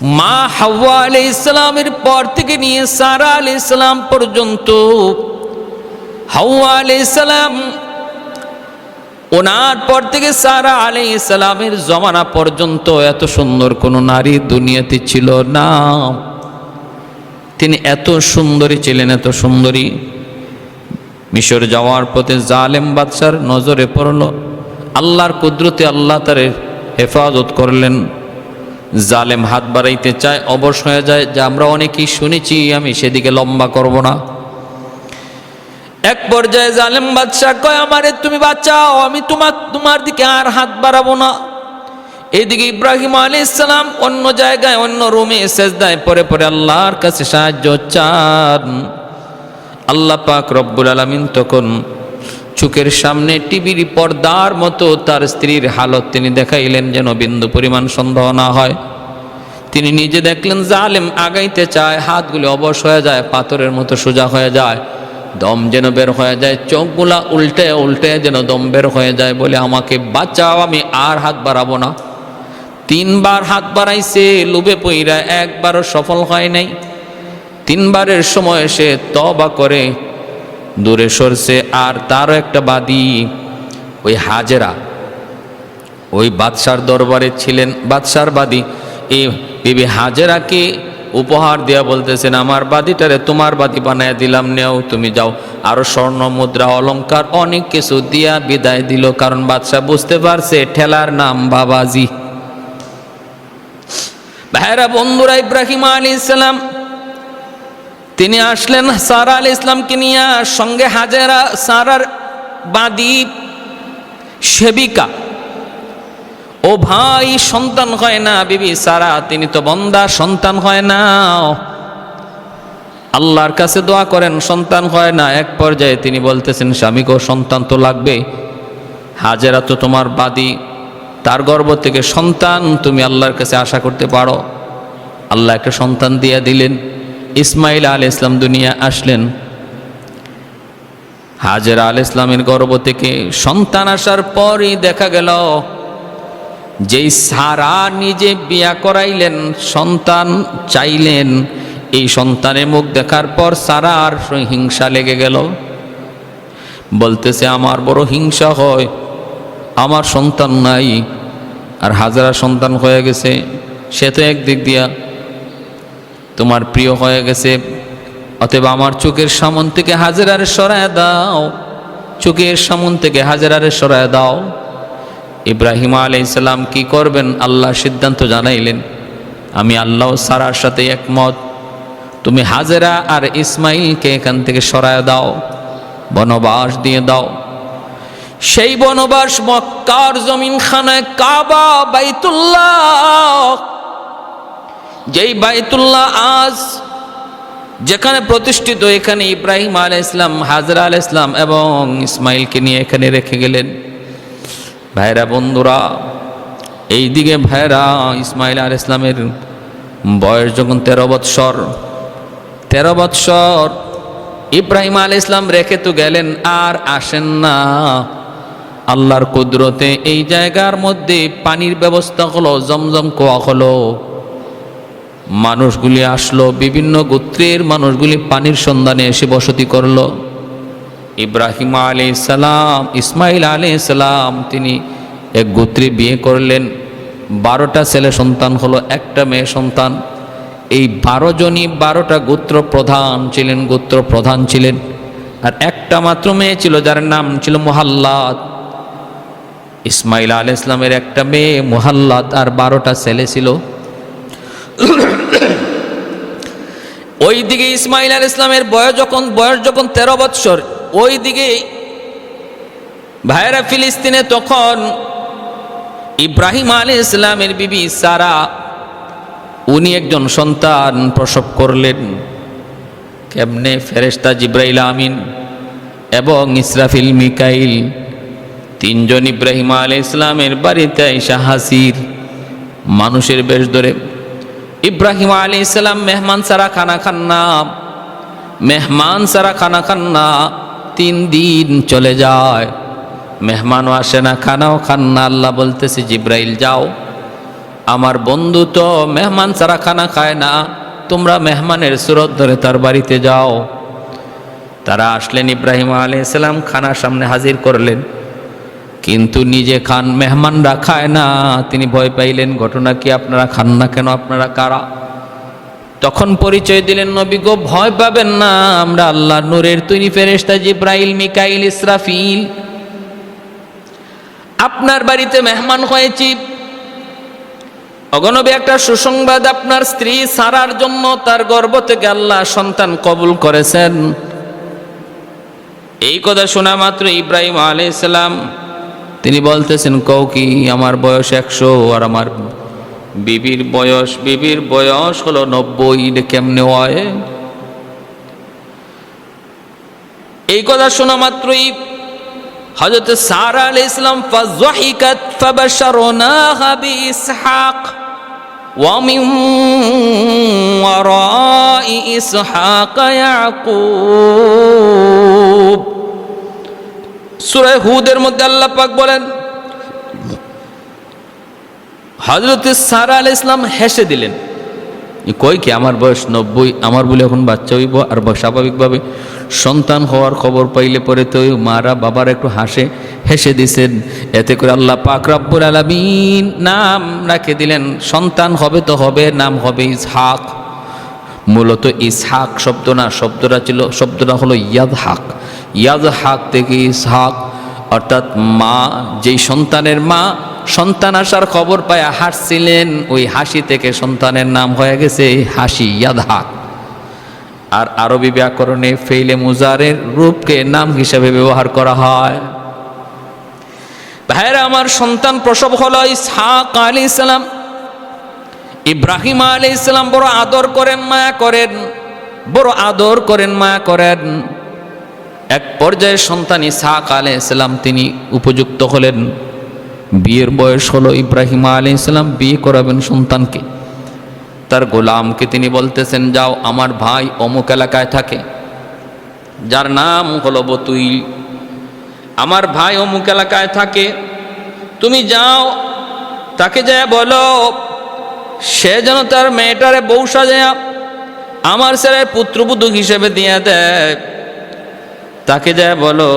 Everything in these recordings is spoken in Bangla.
মা হাওয়া আলাইহিস সালামের পর থেকে নিয়ে সারা আলাইহিস সালাম পর্যন্ত, হাওয়া আলাইহিস সালাম ওনার পর থেকে সারা আলাইহিস সালামের জমানা পর্যন্ত এত সুন্দর কোনো নারী দুনিয়াতে ছিল না। তিনি এত সুন্দরী ছিলেন, এত সুন্দরী। মিশর যাওয়ার পথে জালেম বাদশার নজরে পড়ল। আল্লাহর কুদরতে আল্লাহ তার হেফাজত করলেন। জালেম হাত বাড়াইতে চায়, অবশ হয়ে যায়, যে আমরা অনেকেই শুনেছি, আমি সেদিকে লম্বা করব না। এক পর্যায়ে জালেম বাদশা কয়, আমারে তুমি বাঁচাও, আমি তোমার দিকে আর হাত বাড়াবো না। এইদিকে ইব্রাহিম আলাইহিস সালাম অন্য জায়গায়, অন্য রুমে সেজদায় পরে পরে আল্লাহর কাছে সাহায্য চান। আল্লাহ পাক রব্বুল আলামিন তখন চোখের সামনে টিভির পর্দার মতো তার স্ত্রীর হালত তিনি দেখাইলেন, যেন বিন্দু পরিমাণ সন্দেহ না হয়। তিনি নিজে দেখলেন জালেম আগাইতে চায়, হাতগুলি অবশ হয়ে যায়, পাথরের মতো সোজা হয়ে যায়, দম যেন বের হয়ে যায়, চোখগুলা উল্টে উল্টে যেন দম বের হয়ে যায়, বলে আমাকে বাঁচাও, আমি আর হাত বাড়াবো না। 3 বার হাত বাড়াইছে, লোভে পইরা, একবারও সফল হয় নাই। 3 বারের সময় সে তওবা করে দূরে সরছে। আর তারও একটা বাদী, ওই হাজেরা, ওই বাদশার দরবারে ছিলেন, বাদশার বাদী, এই বিবি হাজেরাকে উপহার দেয়া বলতেছেন, আমার বাদীটারে তোমার বাদী বানায় দিলাম, নেও তুমি যাও। আরো স্বর্ণ মুদ্রা অলংকার অনেক কিছু দিয়া বিদায় দিল, কারণ বাদশা বুঝতে পারছে ঠেলার নাম বাবাজি। ভাইরা বন্ধুরা, ইব্রাহিম আলাইহিস সালাম তিনি আসলেন সারা আলাইহিস সালামকে নিয়ে, সঙ্গে হাজেরা, সারার বাদী সেবিকা। ও ভাই, সন্তান হয় না বিবি সারা, তিনি তো বন্দা, সন্তান হয় না। আল্লাহর কাছে দোয়া করেন, সন্তান হয় না। এক পর্যায়ে তিনি বলতেছেন, স্বামীকেও সন্তান তো লাগবে, হাজেরা তো তোমার বাদী, তার গর্ভ থেকে সন্তান তুমি আল্লাহর কাছে আশা করতে পারো। আল্লাহ একটা সন্তান দিয়ে দিলেন, ইসমাইল আলাইহিস সালাম দুনিয়া আসলেন। হাজেরা আলাইহিস সালামের গর্ভ থেকে সন্তান আসার পরই দেখা গেল, যেই সারা নিজে বিয়া করাইলেন, সন্তান চাইলেন, এই সন্তানের মুখ দেখার পর সারার হিংসা লেগে গেল। বলতেছে, আমার বড় হিংসা হয়, আমার সন্তান নাই, আর হাজেরা সন্তান হয়ে গেছে। সে তো একদিক দিয়া তোমার প্রিয় হয়ে গেছে, অতএব আমার চোখের সামন থেকে হাজেরারে সরায় দাও, চোখের সামন থেকে হাজেরারে সরায় দাও। ইব্রাহিম আলাইহিস সালাম কি করবেন, আল্লাহ সিদ্ধান্ত জানাইলেন, আমি আল্লাহ সারার সাথে একমত, তুমি হাজেরা আর ইসমাইলকে এখান থেকে সরায় দাও, বনবাস দিয়ে দাও। সেই বনবাস মক্কার জমিনখানায় কাবা, বাইতুল্লাহ, যেই বাইতুল্লাহ আজ যেখানে প্রতিষ্ঠিত, এখানে ইব্রাহিম আলাইহিস সালাম, হাজেরা আলাইহিস সালাম এবং ইসমাইলকে নিয়ে এখানে রেখে গেলেন। ভাইরা বন্ধুরা, এই দিকে ভাইরা, ইসমাইল আলাইহিস সালামের বয়স যখন 13 বৎসর, 13 বৎসর ইব্রাহিম আলাইহিস সালাম রেখে তো গেলেন, আর আসেন না। আল্লাহর কুদরতে এই জায়গার মধ্যে পানির ব্যবস্থা হলো, জমজম কুয়া হলো। মানুষগুলি আসলো, বিভিন্ন গোত্রের মানুষগুলি পানির সন্ধানে এসে বসতি করলো। ইব্রাহিম আলাইহিস সালাম, ইসমাইল আলাইহিস সালাম তিনি এক গোত্রে বিয়ে করলেন। 12টা ছেলে সন্তান হলো, একটা মেয়ে সন্তান। এই 12 জনই 12টা গোত্র প্রধান ছিলেন। আর একটা মাত্র মেয়ে ছিল, যার নাম ছিল মুহাল্লাদ। ইসমাইল আলাইহিস সালামের একটা মেয়ে মুহাল্লাদ, আর 12টা ছেলে ছিল। ওইদিকে ইসমাইল আলাইহিস সালামের বয়স যখন 13 বৎসর, ওইদিকে ভাইরা ফিলিস্তিনে তখন ইব্রাহিম আলাইহিস সালামের বিবি সারা, উনি একজন সন্তান প্রসব করলেন। কেমনে? ফেরেশতা জিবরাইল আমিন এবং ইসরাফিল মিকাইল 3 জন ইব্রাহিম আলাইহিস সালামের বাড়িতে এসে হাজির, মানুষের বেশ ধরে। ইব্রাহিম আলাইহিস সালাম মেহমান ছাড়া খানা খান না, 3 দিন চলে যায়, মেহমানও আসে না, খানাও খান না। আল্লাহ বলতেছে, জিবরাইল যাও, আমার বন্ধু তো মেহমান ছাড়া খানা খায় না, তোমরা মেহমানের সুরত ধরে তার বাড়িতে যাও। তারা আসলেন, ইব্রাহিম আলাইহিস সালাম খানা সামনে হাজির করলেন, কিন্তু নিজে খান, মেহমানরা খায় না। তিনি ভয় পাইলেন, ঘটনা কি, আপনারা খান না কেন, আপনারা কারা? তখন পরিচয় দিলেন, নবী গো ভয় পাবেন না, আমরা আল্লাহর নূরের তৈরি ফেরেশতা জিবরাইল, মিকাইল, ইসরাফিল। আপনার বাড়িতে মেহমান হয়েছি। অগনবী, একটা সুসংবাদ, আপনার স্ত্রী সারার জন্য তার গর্ভ থেকে আল্লাহ সন্তান কবুল করেছেন। এই কথা শোনা মাত্র ইব্রাহিম আলাইহিস সালাম তিনি বলতেছেন, কও কি, আমার বয়স 100 আর আমার বিবির বয়স হলো 90, এটা কেমনে হয়? এই কথা শোনা মাত্রই হযরত সারা আলাইহিস সালাম ফাযহিকাত ফাবাশশারনাহা বিইসহাক ওয়া মিন ওয়ারাই ইসহাক ইয়াকুব। সূরা হুদের মধ্যে আল্লাহ পাক বলেন, হযরত সারা আলাইহিস সালাম হেসে দিলেন। কই কি, আমার বয়স 90, আমার বলে এখন বাচ্চা হইব? আর স্বাভাবিকভাবে সন্তান হওয়ার খবর পাইলে পরে তো মারা বাবার একটু হেসে দিছেন। এতে করে আল্লাহ পাক রব্বুল আলামিন নাম রাখে দিলেন, সন্তান হবে তো হবে, নাম হবে ইসহাক। মূলত ইসহাক শব্দ না, শব্দটা হলো ইয়াদহাক থেকে ইসহাক, অর্থাৎ মা, যেই সন্তানের মা সন্তান আসার খবর পায় হাসছিলেন, ওই হাসি থেকে সন্তানের নাম হয়ে গেছে হাসি, ইয়াদহাক। আর আরবি ব্যাকরণে ফেইলে মুজারের রূপকে নাম হিসেবে ব্যবহার করা হয়। ভাইরা আমার, সন্তান প্রসব হলো ইসহাক আলাইহিস সালাম। ইব্রাহিম আলাইহিস সালাম বড় আদর করেন, মায়া করেন। এক পর্যায়ে সন্তান ইসহাক আলাইহিস সালাম তিনি উপযুক্ত হলেন, বিয়ের বয়স হলো। ইব্রাহিম আলাইহিস সালাম বিয়ে করাবেন সন্তানকে। তার গোলামকে তিনি বলতেছেন, যাও, আমার ভাই অমুক এলাকায় থাকে, যার নাম হলো বতুইল, আমার ভাই অমুক এলাকায় থাকে, তুমি যাও, তাকে যায় বলো সে যেন তার মেয়েটারে বউ সাজায়া আমার ছেলের পুত্রবধূ হিসেবে দিয়ে দেয়। তাকে যায় বলো।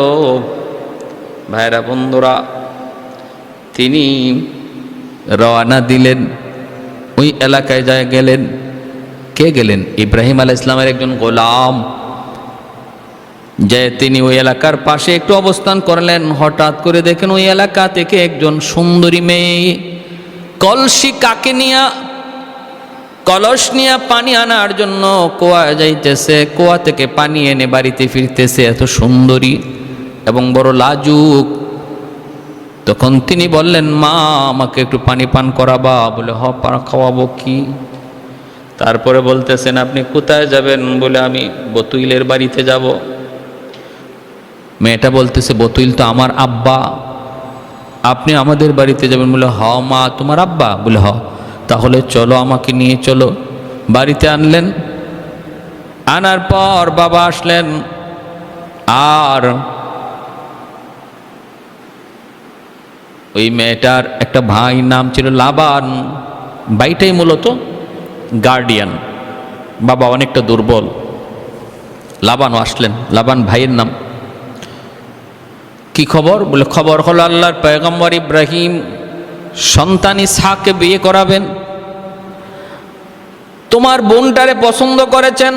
ভাইরা বন্ধুরা, তিনি রওনা দিলেন, ওই এলাকায় যায় গেলেন। কে গেলেন? ইব্রাহিম আলাইহিস সালামের একজন গোলাম। যে তিনি ওই এলাকার পাশে একটু অবস্থান করলেন, হঠাৎ করে দেখেন ওই এলাকা থেকে একজন সুন্দরী মেয়ে কলস নিয়ে পানি আনার জন্য কুয়া যাইতেছে, কুয়া থেকে পানি এনে বাড়িতে ফিরতেছে, এত সুন্দরী এবং বড় লাজুক। তখন তিনি বললেন, মা, আমাকে একটু পানি পান করাবা? বলে, হ, খাওয়াবো কি? তারপরে বলতেছেন, আপনি কোথায় যাবেন? বলে, আমি বতুইলের বাড়িতে যাব। মেয়েটা বলতেছে, বতুইল তো আমার আব্বা, আপনি আমাদের বাড়িতে যাবেন? বলে, হ মা, তোমার আব্বা? বলে, হ, তাহলে চলো, আমাকে নিয়ে চলো। বাড়িতে আনলেন। আনার পর বাবা আসলেন, আর ওই মেয়েটার একটা ভাই, নাম ছিল লাবান। ভাইটাই মূলত গার্ডিয়ান, বাবা অনেকটা দুর্বল। লাবানও আসলেন, লাবান ভাইয়ের নাম। কি খবর? বলে, খবর হলো আল্লাহর পয়গম্বর ইব্রাহিম সন্তান ইসহাককে বিয়ে করাবেন, তোমার বোনটারে পছন্দ করেছেন।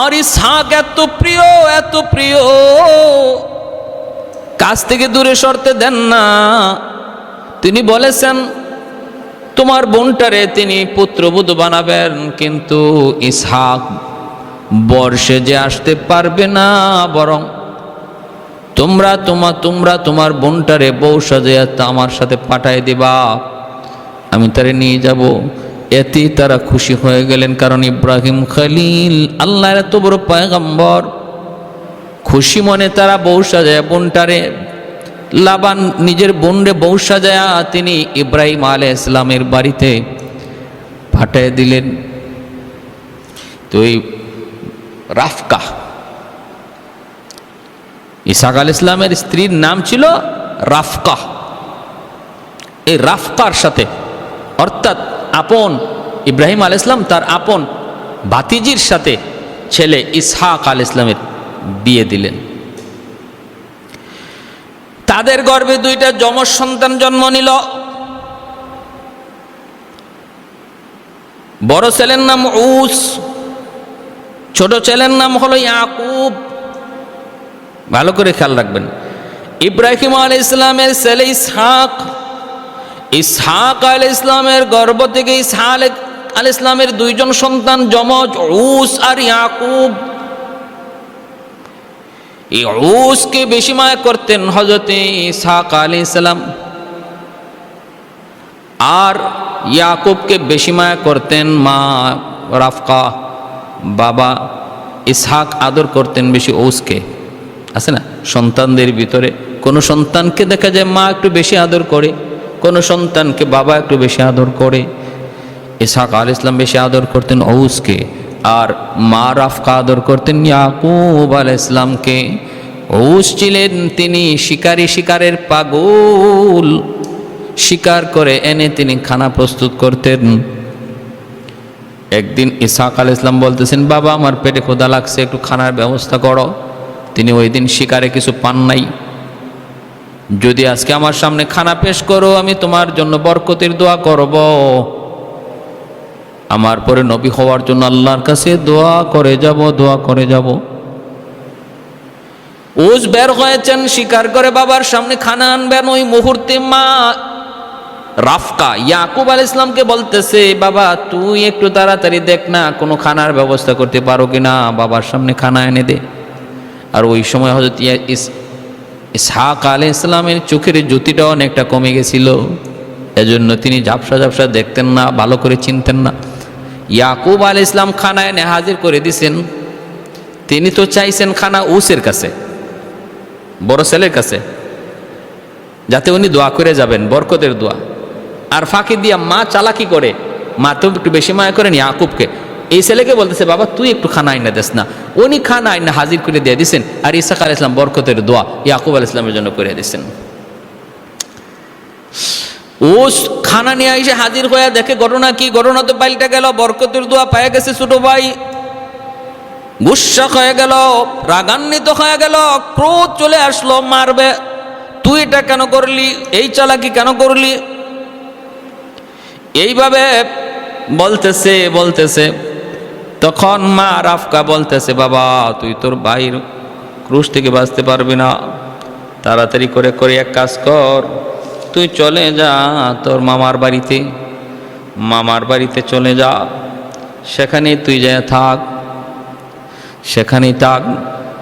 আর ইসহাক এত প্রিয়, কাছ থেকে দূরে সরতে দেন না। তিনি বলেছেন, তোমার বোনটারে তিনি পুত্রবধূ বানাবেন, কিন্তু ইসহাক বর্ষে যে আসতে পারবে না, বরং তোমরা তোমার বোনটারে বউ সাজিয়া আমার সাথে পাঠায় দিবা, আমি তারে নিয়ে যাব। এতেই তারা খুশি হয়ে গেলেন, কারণ ইব্রাহিম খলিল, আল্লাহর এত বড় পয়গম্বর। খুশি মনে তারা বউ সাজায়া বোনটারে, লাবান নিজের বোনরে বউ সাজায়া তিনি ইব্রাহিম আলাইহিস সালামের বাড়িতে পাঠিয়ে দিলেন। তো এই রাফকা, ইসহাক আলাইহিস সালামের স্ত্রীর নাম ছিল রাফকা। এই রাফকার সাথে অর্থাৎ আপন ইব্রাহিম আলাইহিস সালাম তার আপন ভাতিজির সাথে ছেলে ইসহাক আলাইহিস সালামের বিয়ে দিলেন। তাদের গর্ভে দুইটা যমজ সন্তান জন্ম নিল। বড় ছেলের নাম উস, ছোট ছেলের নাম হলো ইয়াকুব। ভালো করে খেয়াল রাখবেন, ইব্রাহিম আলাইহিস সালামের ছেলে ইসহাক, ইসহাক আলাইহিস সালামের গর্ভ থেকে ইসহাক আলাইহিস সালামের দুইজন সন্তান যমজ, উস আর ইয়াকুব। এই উসকে বেশি মায়া করতেন হযরতে ইসহাক আলাইহিস সালাম, আর ইয়াকুবকে বেশি মায়া করতেন মা রাফকা। বাবা ইসহাক আদর করতেন বেশি উসকে। আছে না সন্তানদের ভিতরে কোনো সন্তানকে দেখা যায় মা একটু বেশি আদর করে, কোনো সন্তানকে বাবা একটু বেশি আদর করে। ইসহাক আলাইহিস সালাম বেশি আদর করতেন উসকে, আর মা রাফকা আদর করতেন ইয়াকুব আলাইহিস সালামকে। উস ছিলেন তিনি শিকারের পাগল, শিকার করে এনে তিনি খানা প্রস্তুত করতেন। একদিন ইসহাক আলাইহিস সালাম বলতেছেন, বাবা আমার পেটে ক্ষুধা লাগছে, একটু খানার ব্যবস্থা করো। তিনি ওই দিন শিকারে কিছু পান নাই। যদি আজকে আমার সামনে খানা পেশ করো, আমি তোমার জন্য বরকতের দোয়া করব। আমার পরে নবী হওয়ার জন্য আল্লাহর কাছে দোয়া করে যাব। উস বের হয়েছেন শিকার করে, বাবার সামনে খানা আনবেন। ওই মুহূর্তে মা রাফকা ইয়াকুব আলাইহিস সালামকে বলতেছে, বাবা তুই একটু তাড়াতাড়ি দেখ না কোনো খানার ব্যবস্থা করতে পারো কিনা, বাবার সামনে খানা এনে দে। আর ওই সময় হযরত ইসহাক আলাইহিস সালামের চোখের জ্যোতিটা অনেকটা কমে গেছিল, এজন্য তিনি ঝাপসা দেখতেন না, ভালো করে চিনতেন না। ইয়াকুব আলাইহিস সালাম খানা এনে হাজির করে দিছেন। তিনি তো চাইছেন খানা উসের কাছে, বড় ছেলের কাছে, যাতে উনি দোয়া করে যাবেন, বরকতের দোয়া। আর ফাঁকি দিয়া মা চালাকি করে, মা তো একটু বেশি মায়া করেন ইয়াকুবকে। এই ছেলেকে বলতেছে, বাবা তুই একটু খানা আইনা দেস না। উনি খানা আইনা হাজির করে দিয়ে দিচ্ছেন, আর ইসহাক আলাইহিস সালাম বরকতের দোয়া ইয়াকুব আলাইহিস সালামের জন্য করে দিচ্ছেন। উস খানা নিয়ে এসে হাজির হয়ে দেখে ঘটনা কি, ঘটনা তো পাল্টে গেল। বরকতের দোয়া পায়ে গেছে ছোট ভাই, গুসা হয়ে গেল, রাগান্বিত হয়ে গেল, ক্রোধ চলে আসলো, মারবে। তুই এটা কেন করলি, এই চালাকি কেন করলি, এইভাবে বলতেছে। তখন মা রাফকা বলতেছে, বাবা তুই তোর ভাইয়ের ক্রুশ থেকে বাঁচতে পারবি না, তাড়াতাড়ি করে এক কাজ কর, তুই চলে যা তোর মামার বাড়িতে চলে যা, সেখানে তুই যা থাক, সেখানেই থাক।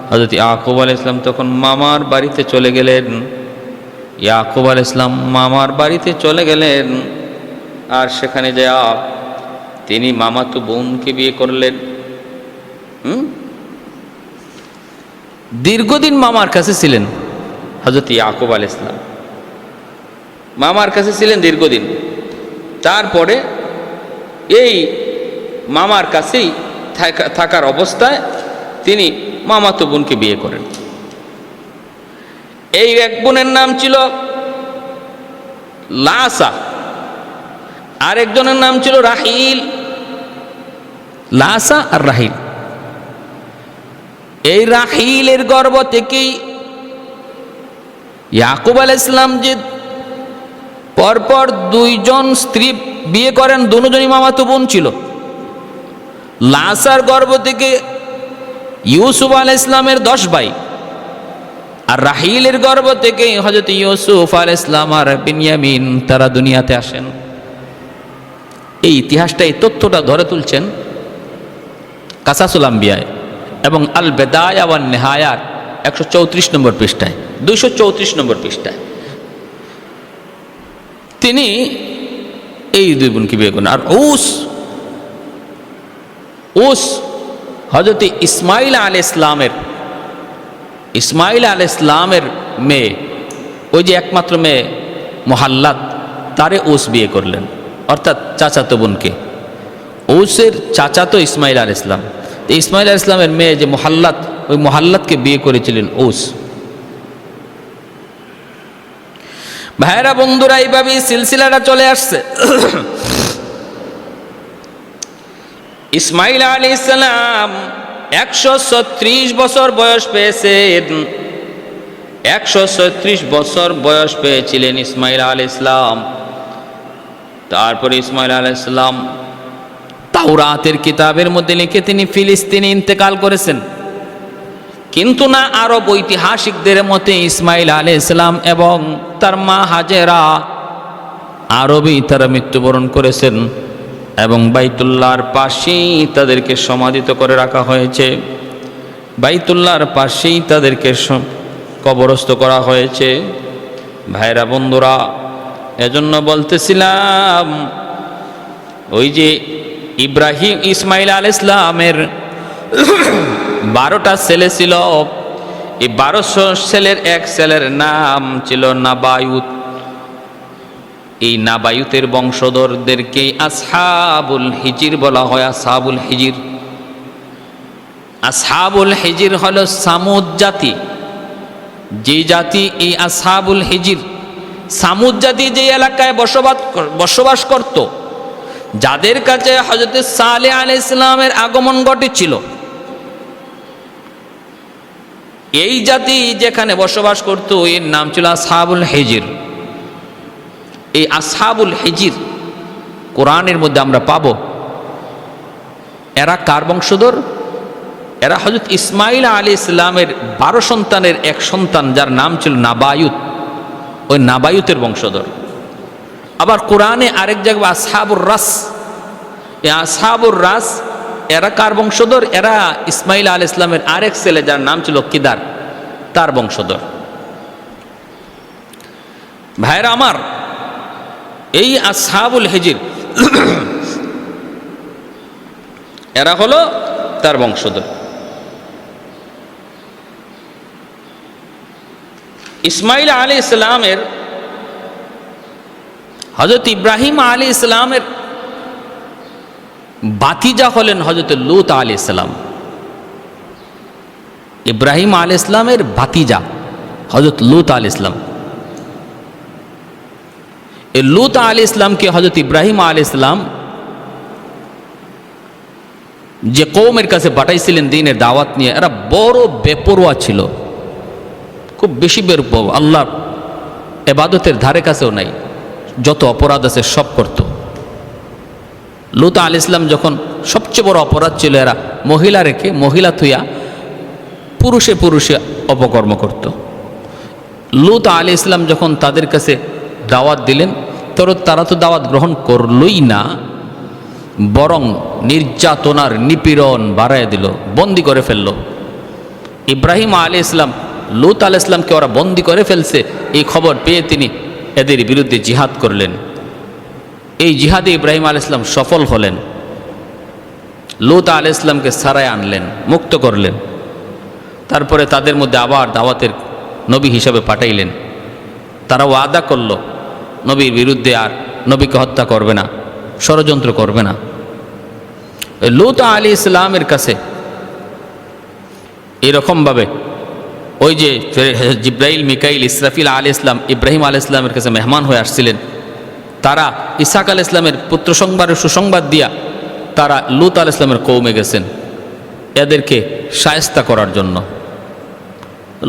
হযরত ইয়াকুব আলাইহিস সালাম তখন মামার বাড়িতে চলে গেলেন। ইয়াকুব আলাইহিস সালাম মামার বাড়িতে চলে গেলেন, আর সেখানে যা তিনি মামাতো বোনকে বিয়ে করলেন। দীর্ঘদিন মামার কাছে ছিলেন হযরত ইয়াকুব আলাইহিস সালাম, মামার কাছে ছিলেন দীর্ঘদিন। তারপরে এই মামার কাছেই থাকার অবস্থায় তিনি মামাতো বোনকে বিয়ে করেন। এই এক বোনের নাম ছিল লাসা, আরেকজনের নাম ছিল রাহিল। লাসা আর রাহিল, এই রাহিলের গর্ভ থেকেই ইয়াকুব আলাইহিস সালাম যে পরপর দুইজন স্ত্রী বিয়ে করেন, দুজনই মামাতো বোন ছিল। লাসার গর্ভ থেকে ইউসুফ আলাইহিস সালামের 10 ভাই, আর রাহিলের গর্ভ থেকে হযরত ইউসুফ আলাইহিস সালাম আর বিনয়ামিন তারা দুনিয়াতে আসেন। এই ইতিহাসটা, এই তথ্যটা ধরে তুলছেন কাসাসুল আম্বিয়ায় এবং আল বেদায়া ওয়ান নেহায়ার 134 নম্বর পৃষ্ঠায়, 234 নম্বর পৃষ্ঠায় তিনি এই দুই বোনকে বিয়ে করেন। আর উস হযরত ইসমাইল আলাইহিস সালামের মেয়ে, ওই যে একমাত্র মেয়ে মুহাল্লাত, তারে উস বিয়ে করলেন, অর্থাৎ চাচাতো বোনকে। উসের চাচাতো ইসমাইল আলাইহিস সালাম, ইসমাইল আলাইহিস সালামের মেয়ে যে মুহাল্লাত, ওই মুহাল্লাতকে বিয়ে করেছিলেন উস। ভাইরা বন্ধুরা, এইভাবেই সিলসিলাটা চলে আসছে। ইসমাইল আলাইহিস সালাম 136 বছর বয়স পেয়েছেন। 136 বছর বয়স পেয়েছিলেন ইসমাইল আলাইহিস সালাম। তারপরে ইসমাইল আলাইহিস সালাম তাওরাতের কিতাবের মধ্যে লিখে তিনি ফিলিস্তিনে ইন্তেকাল করেছেন। কিন্তু না, আরব ঐতিহাসিকদের মতে ইসমাইল আলাইহিস সালাম এবং তার মা হাজেরা আরবেই তারা মৃত্যুবরণ করেছেন এবং বাইতুল্লাহর পাশেই তাদেরকে সমাধিত করে রাখা হয়েছে। বাইতুল্লাহর পাশেই তাদেরকে কবরস্থ করা হয়েছে। ভাইরা বন্ধুরা, এজন্য বলতেছিলাম, ওই যে ইব্রাহিম ইসমাইল আলাইহিস সালামের 12টা ছেলে ছিল। এই 12 ছেলের এক ছেলের নাম ছিল নাবায়ুত। এই নাবায়ুতের বংশধরদেরকে আসহাবুল হিজির বলা হয়। আসহাবুল হিজির, আসহাবুল হিজির হলো সামুদ জাতি। যে জাতি এই আসহাবুল হিজির, সামুদ জাতি যে এলাকায় বসবাস করত, যাদের কাছে হযরত সালেহ আলাইহিস সালামের আগমন ঘটেছিল, এই জাতি যেখানে বসবাস করত এর নাম ছিল আসহাবুল হিজির। এই আসহাবুল হিজির কোরআনের মধ্যে আমরা পাবো। এরা কার বংশধর? এরা হযরত ইসমাইল আলাইহিস সালামের 12 সন্তানের এক সন্তান, যার নাম ছিল নাবায়ুত। ওই নাবায়ুতের বংশধর। আবার কোরআনে আরেক জায়গায় আসহাবুর রাস, এই আসহাবুর রাস এরা কার বংশধর? এরা ইসমাইল আলাইহিস সালামের আরেক ছেলে যার নাম ছিল কিদার, তার বংশধর। ভাইরা আমার, এই আসহাবুল হিজির এরা হলো তার বংশধর। ইসমাইল আলাইহিস সালামের হযরত ইব্রাহিম আলাইহিস সালামের ভাতিজা হলেন হযরত লূত আলাইহিস সালাম। ইব্রাহিম আলাইহিস সালামের ভাতিজা হযরত লূত আলাইহিস সালাম। এই লূত আলাইহিস সালামকে হযরত ইব্রাহিম আলাইহিস সালাম যে কওমের কাছে পাঠাইছিলেন দ্বীনের দাওয়াত নিয়ে, এরা বড় বেপরোয়া ছিল, খুব বেশি বেপরোয়া, আল্লাহর ইবাদতের ধারে কাছেও নাই, যত অপরাধ আছে সব করত। লূত আলাইহিস সালাম যখন সবচেয়ে বড় অপরাধ ছিল, এরা মহিলা রেখে, মহিলা থুইয়া পুরুষে পুরুষে অপকর্ম করত। লূত আলাইহিস সালাম যখন তাদের কাছে দাওয়াত দিলেন, তারা তো দাওয়াত গ্রহণ করলই না, বরং নির্যাতনার নিপীড়ন বাড়ায় দিল, বন্দি করে ফেলল। ইব্রাহিম আলাইহিস সালাম লূত আলাইহিস সালামকে ওরা বন্দি করে ফেলছে, এই খবর পেয়ে তিনি এদের বিরুদ্ধে জিহাদ করলেন। এই জিহাদে ইব্রাহিম আলাইহিস সালাম সফল হলেন। লূত আলাইহিস সালামকে ছাড়াই আনলেন, মুক্ত করলেন। তারপরে তাদের মধ্যে আবার দাওয়াতের নবী হিসাবে পাঠাইলেন। তারা ওয়াদা করল নবীর বিরুদ্ধে আর নবীকে হত্যা করবে না, ষড়যন্ত্র করবে না। লূত আলাইহিস সালামের কাছে এরকমভাবে ওই যে জিব্রাইল, মিকাইল, ইসরাফিল আলাইহিস সালাম ইব্রাহিম আলাইহিস সালামের কাছে মেহমান হয়ে আসছিলেন। তারা ইসহাক আলাইহিস সালামের পুত্র সংবাদের সুসংবাদ দিয়া তারা লূত আলাইহিস সালামের কওমে গেছেন এদেরকে শায়েস্তা করার জন্য।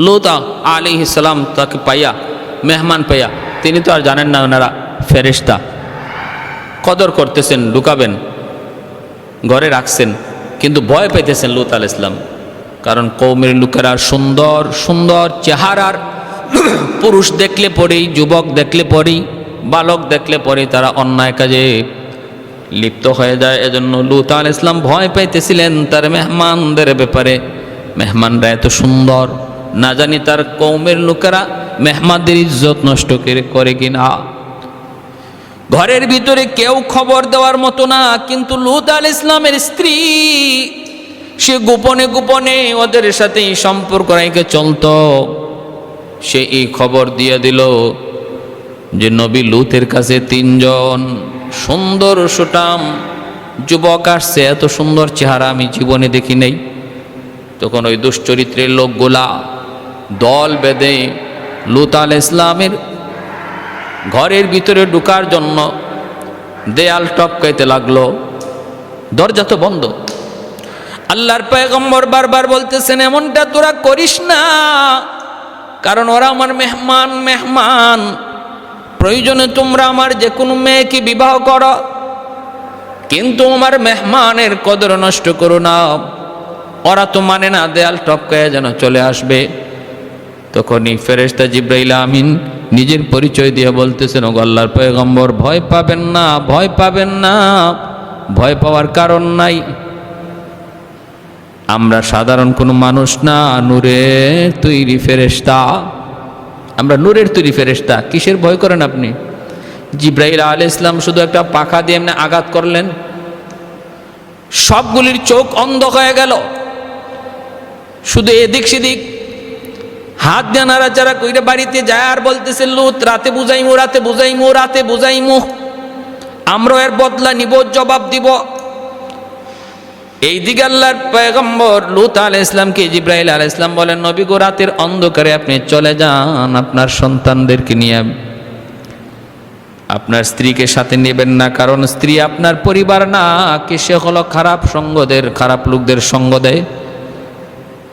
লূত আলাইহিস সালাম তাকে পাইয়া, মেহমান পাইয়া, তিনি তো আর জানেন না ওনারা ফেরেশতা, কদর করতেছেন, ঢুকাবেন, ঘরে রাখছেন, কিন্তু ভয় পাইতেছেন লূত আলাইহিস সালাম। কারণ কওমের লোকেরা সুন্দর সুন্দর চেহারার পুরুষ দেখলে পরেই, যুবক দেখলে পরেই, বালক দেখলে পরেই তারা অন্যায় কাজে লিপ্ত হয়ে যায়। এজন্য লূত আলাইহিস সালাম ভয় পাইতেছিলেন তার মেহমানদের ব্যাপারে। মেহমানরা এত সুন্দর, না জানি তার কওমের লোকেরা মেহমানদের ইজ্জত নষ্ট করে কিনা। ঘরের ভিতরে কেউ খবর দেওয়ার মতো না, কিন্তু লূত আলাইহিস সালামের স্ত্রী সে গোপনে গোপনে ওদের সাথে সম্পর্ক রেখে চলত। সে এই খবর দিয়ে দিল যে নবী লূতের কাছে 3 জন সুন্দর সুঠাম যুবক আসছে, এত সুন্দর চেহারা আমি জীবনে দেখি নাই। তখন ওই দুশ্চরিত্রের লোকগুলা দল বেঁধে লূত আলাইহিস সালামের ঘরের ভিতরে ঢোকার জন্য দেয়াল টপকাইতে লাগলো। দরজা তো বন্ধ, আল্লাহর পয়গম্বর বারবার বলতেছেন এমনটা তোরা করিস না, কারণ ওরা আমার মেহমান। প্রয়োজনে তোমরা আমার যে কোনো মেয়েকে বিবাহ করো, কিন্তু আমার মেহমানের কদর নষ্ট করো না। ওরা তো মানে না, দেয়াল টপকায় যেন চলে আসবে। তখনই ফেরেশতা জিবরাইল আমিন নিজের পরিচয় দিয়ে বলতেছেন, ওগো আল্লাহর পয়গম্বর, ভয় পাবেন না, ভয় পাবেন না, ভয় পাওয়ার কারণ নাই। আমরা সাধারণ কোনো মানুষ না, নূরের তৈরি ফেরেশতা। আমরা নূরের তৈরি ফেরেশতা, কিসের ভয় করেন আপনি? জিবরাইল আলাইহিস সালাম শুধু একটা পাখা দিয়ে এমনি আঘাত করলেন, সবগুলির চোখ অন্ধ হয়ে গেল। শুধু এদিক সেদিক হাত দিয়ে নাড়াচাড়া কইরে বাড়িতে যায় আর বলতেছে, লুত রাতে বুঝাইমু, রাতে বুঝাইমু, রাতে বুঝাইমু, আমরা এর বদলা নিব, জবাব দিব। এইদিকে আল্লাহর পয়গম্বর লূত আলাইহিস সালামকে জিবরাইল আলাইহিস সালাম বলেন, নবী গো, রাতের অন্ধকারে আপনি চলে যান, আপনার সন্তানদেরকে নিয়ে। আপনার স্ত্রীকে সাথে নেবেন না, কারণ স্ত্রী আপনার পরিবার না, কি সে হলো খারাপ সঙ্গদের, খারাপ লোকদের সঙ্গ দেয়,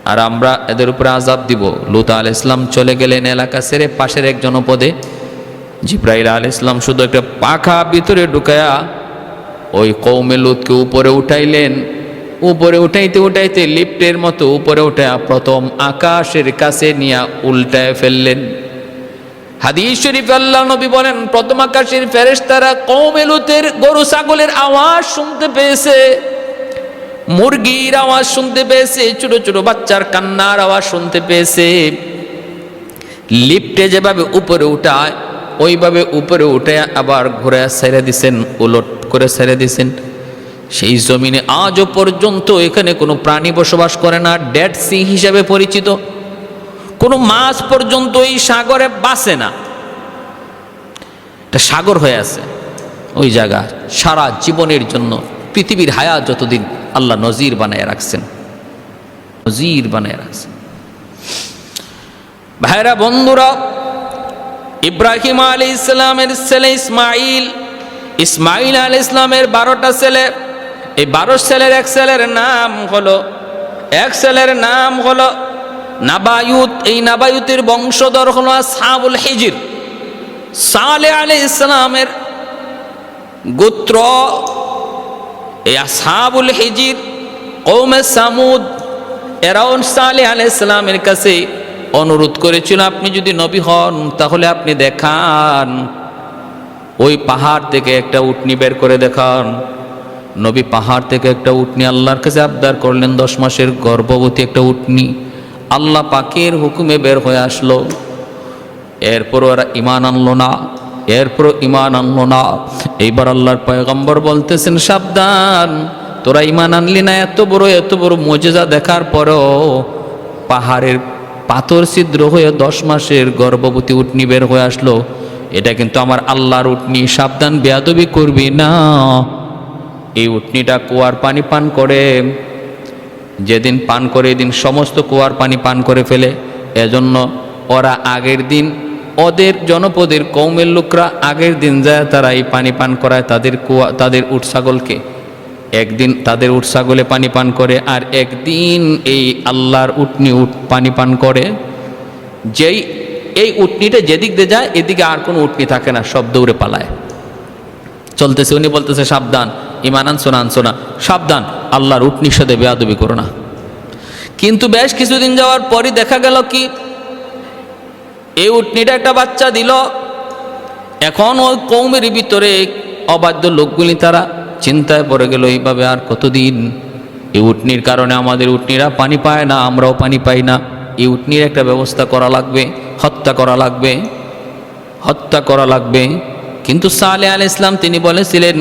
আর আমরা এদের উপরে আযাব দিব। লূত আলাইহিস সালাম চলে গেলেন এলাকা ছেড়ে পাশের এক জনপদে। জিবরাইল আলাইহিস সালাম শুধু একটা পাখা ভিতরে ঢুকায়া ওই কওমে লূতকে উপরে উঠাইলেন। উপরে উঠাইতে উঠাইতে লিফটের মতো উপরে উঠায়া প্রথম আকাশের কাছে নিয়ে উল্টায় ফেললেন। হাদিস শরীফ আল্লাহ নবী বলেন, প্রথম আকাশের ফেরেশতারা কওমে লূতের গরু ছাগলের আওয়াজ শুনতে পেয়েছে, মুরগির আওয়াজ শুনতে পেয়েছে, ছোট ছোট বাচ্চার কান্নার আওয়াজ শুনতে পেয়েছে। লিফটে যেভাবে উপরে উঠায় ওইভাবে উপরে উঠে আবার ঘুরে ছেড়ে দিছেন, উলট করে ছেড়ে দিছেন। সেই জমিনে আজও পর্যন্ত এখানে কোনো প্রাণী বসবাস করে না, ডেড সি হিসাবে পরিচিত। কোনো মাছ পর্যন্ত এই সাগরে বাসে না, এটা সাগর হয়ে আছে ওই জায়গা। সারা জীবনের জন্য পৃথিবীর হায়াত যতদিন আল্লাহ নজির বানায় রাখছেন, নজির বানায় রাখছেন। ভাইরা বন্ধুরা, ইব্রাহিম আলাইহিস সালামের ছেলে ইসমাইল আলাইহিস সালামের 12টা ছেলে। এই 12 ছেলের এক ছেলের নাম হলো নাবায়ুত। এই নাবায়ুতের বংশধর হলো আসহাবুল হিজর। সালেহ আলাইহিস সালামের গোত্র এই আসহাবুল হিজর, কওমে সামুদ। এরাও সালেহ আলাইহিস সালামের কাছে অনুরোধ করেছিল, আপনি যদি নবী হন তাহলে আপনি দেখান, ওই পাহাড় থেকে একটা উটনি বের করে দেখান। নবী পাহাড় থেকে একটা উটনি আল্লাহর কাছে আবদার করলেন। 10 মাসের গর্ভবতী একটা উটনি আল্লাহ পাকের হুকুমে বের হয়ে আসলো। এরপর ওরা ঈমান আনলো না, এইবার আল্লাহর পয়গম্বর বলতেছেন, সাবধান, তোরা ঈমান আনলি না, এত বড় মুজিজা দেখার পরও পাহাড়ের পাথর ছিদ্র হয়ে 10 মাসের গর্ভবতী উটনি বের হয়ে আসলো। এটা কিন্তু আমার আল্লাহর উটনি, সাবধান, বেয়াদবি করবি না। এই উটনিটা কুয়ার পানি পান করে, যেদিন পান করে এদিন সমস্ত কুয়ার পানি পান করে ফেলে। এজন্য ওরা আগের দিন ওদের জনপদের কওমের লোকরা আগের দিন যায় তারা এই পানি পান করায় তাদের উট ছাগলকে। একদিন তাদের উট ছাগলে পানি পান করে, আর একদিন এই আল্লাহর উটনি পানি পান করে। যেই এই উটনিটা যেদিক দিয়ে যায় এদিকে আর কোনো উটনি থাকে না, সব দৌড়ে পালায় চলতেছে। উনি বলতেছে, সাবধান, ঈমান আনছো না, সাবধান, আল্লাহর উটনির সাথে বেয়াদবি করো না। কিন্তু বেশ কিছুদিন যাওয়ার পরই দেখা গেল কি, এই উটনিটা একটা বাচ্চা দিল। এখন ওই কওমের ভিতরে অবাধ্য লোকগুলি তারা চিন্তায় পড়ে গেল, এইভাবে আর কতদিন? এই উটনির কারণে আমাদের উটনিরা পানি পায় না, আমরাও পানি পাই না। এই উটনির একটা ব্যবস্থা করা লাগবে, হত্যা করা লাগবে। কিন্তু সালেহ আলাইহিস সালাম তিনি বলেছিলেন,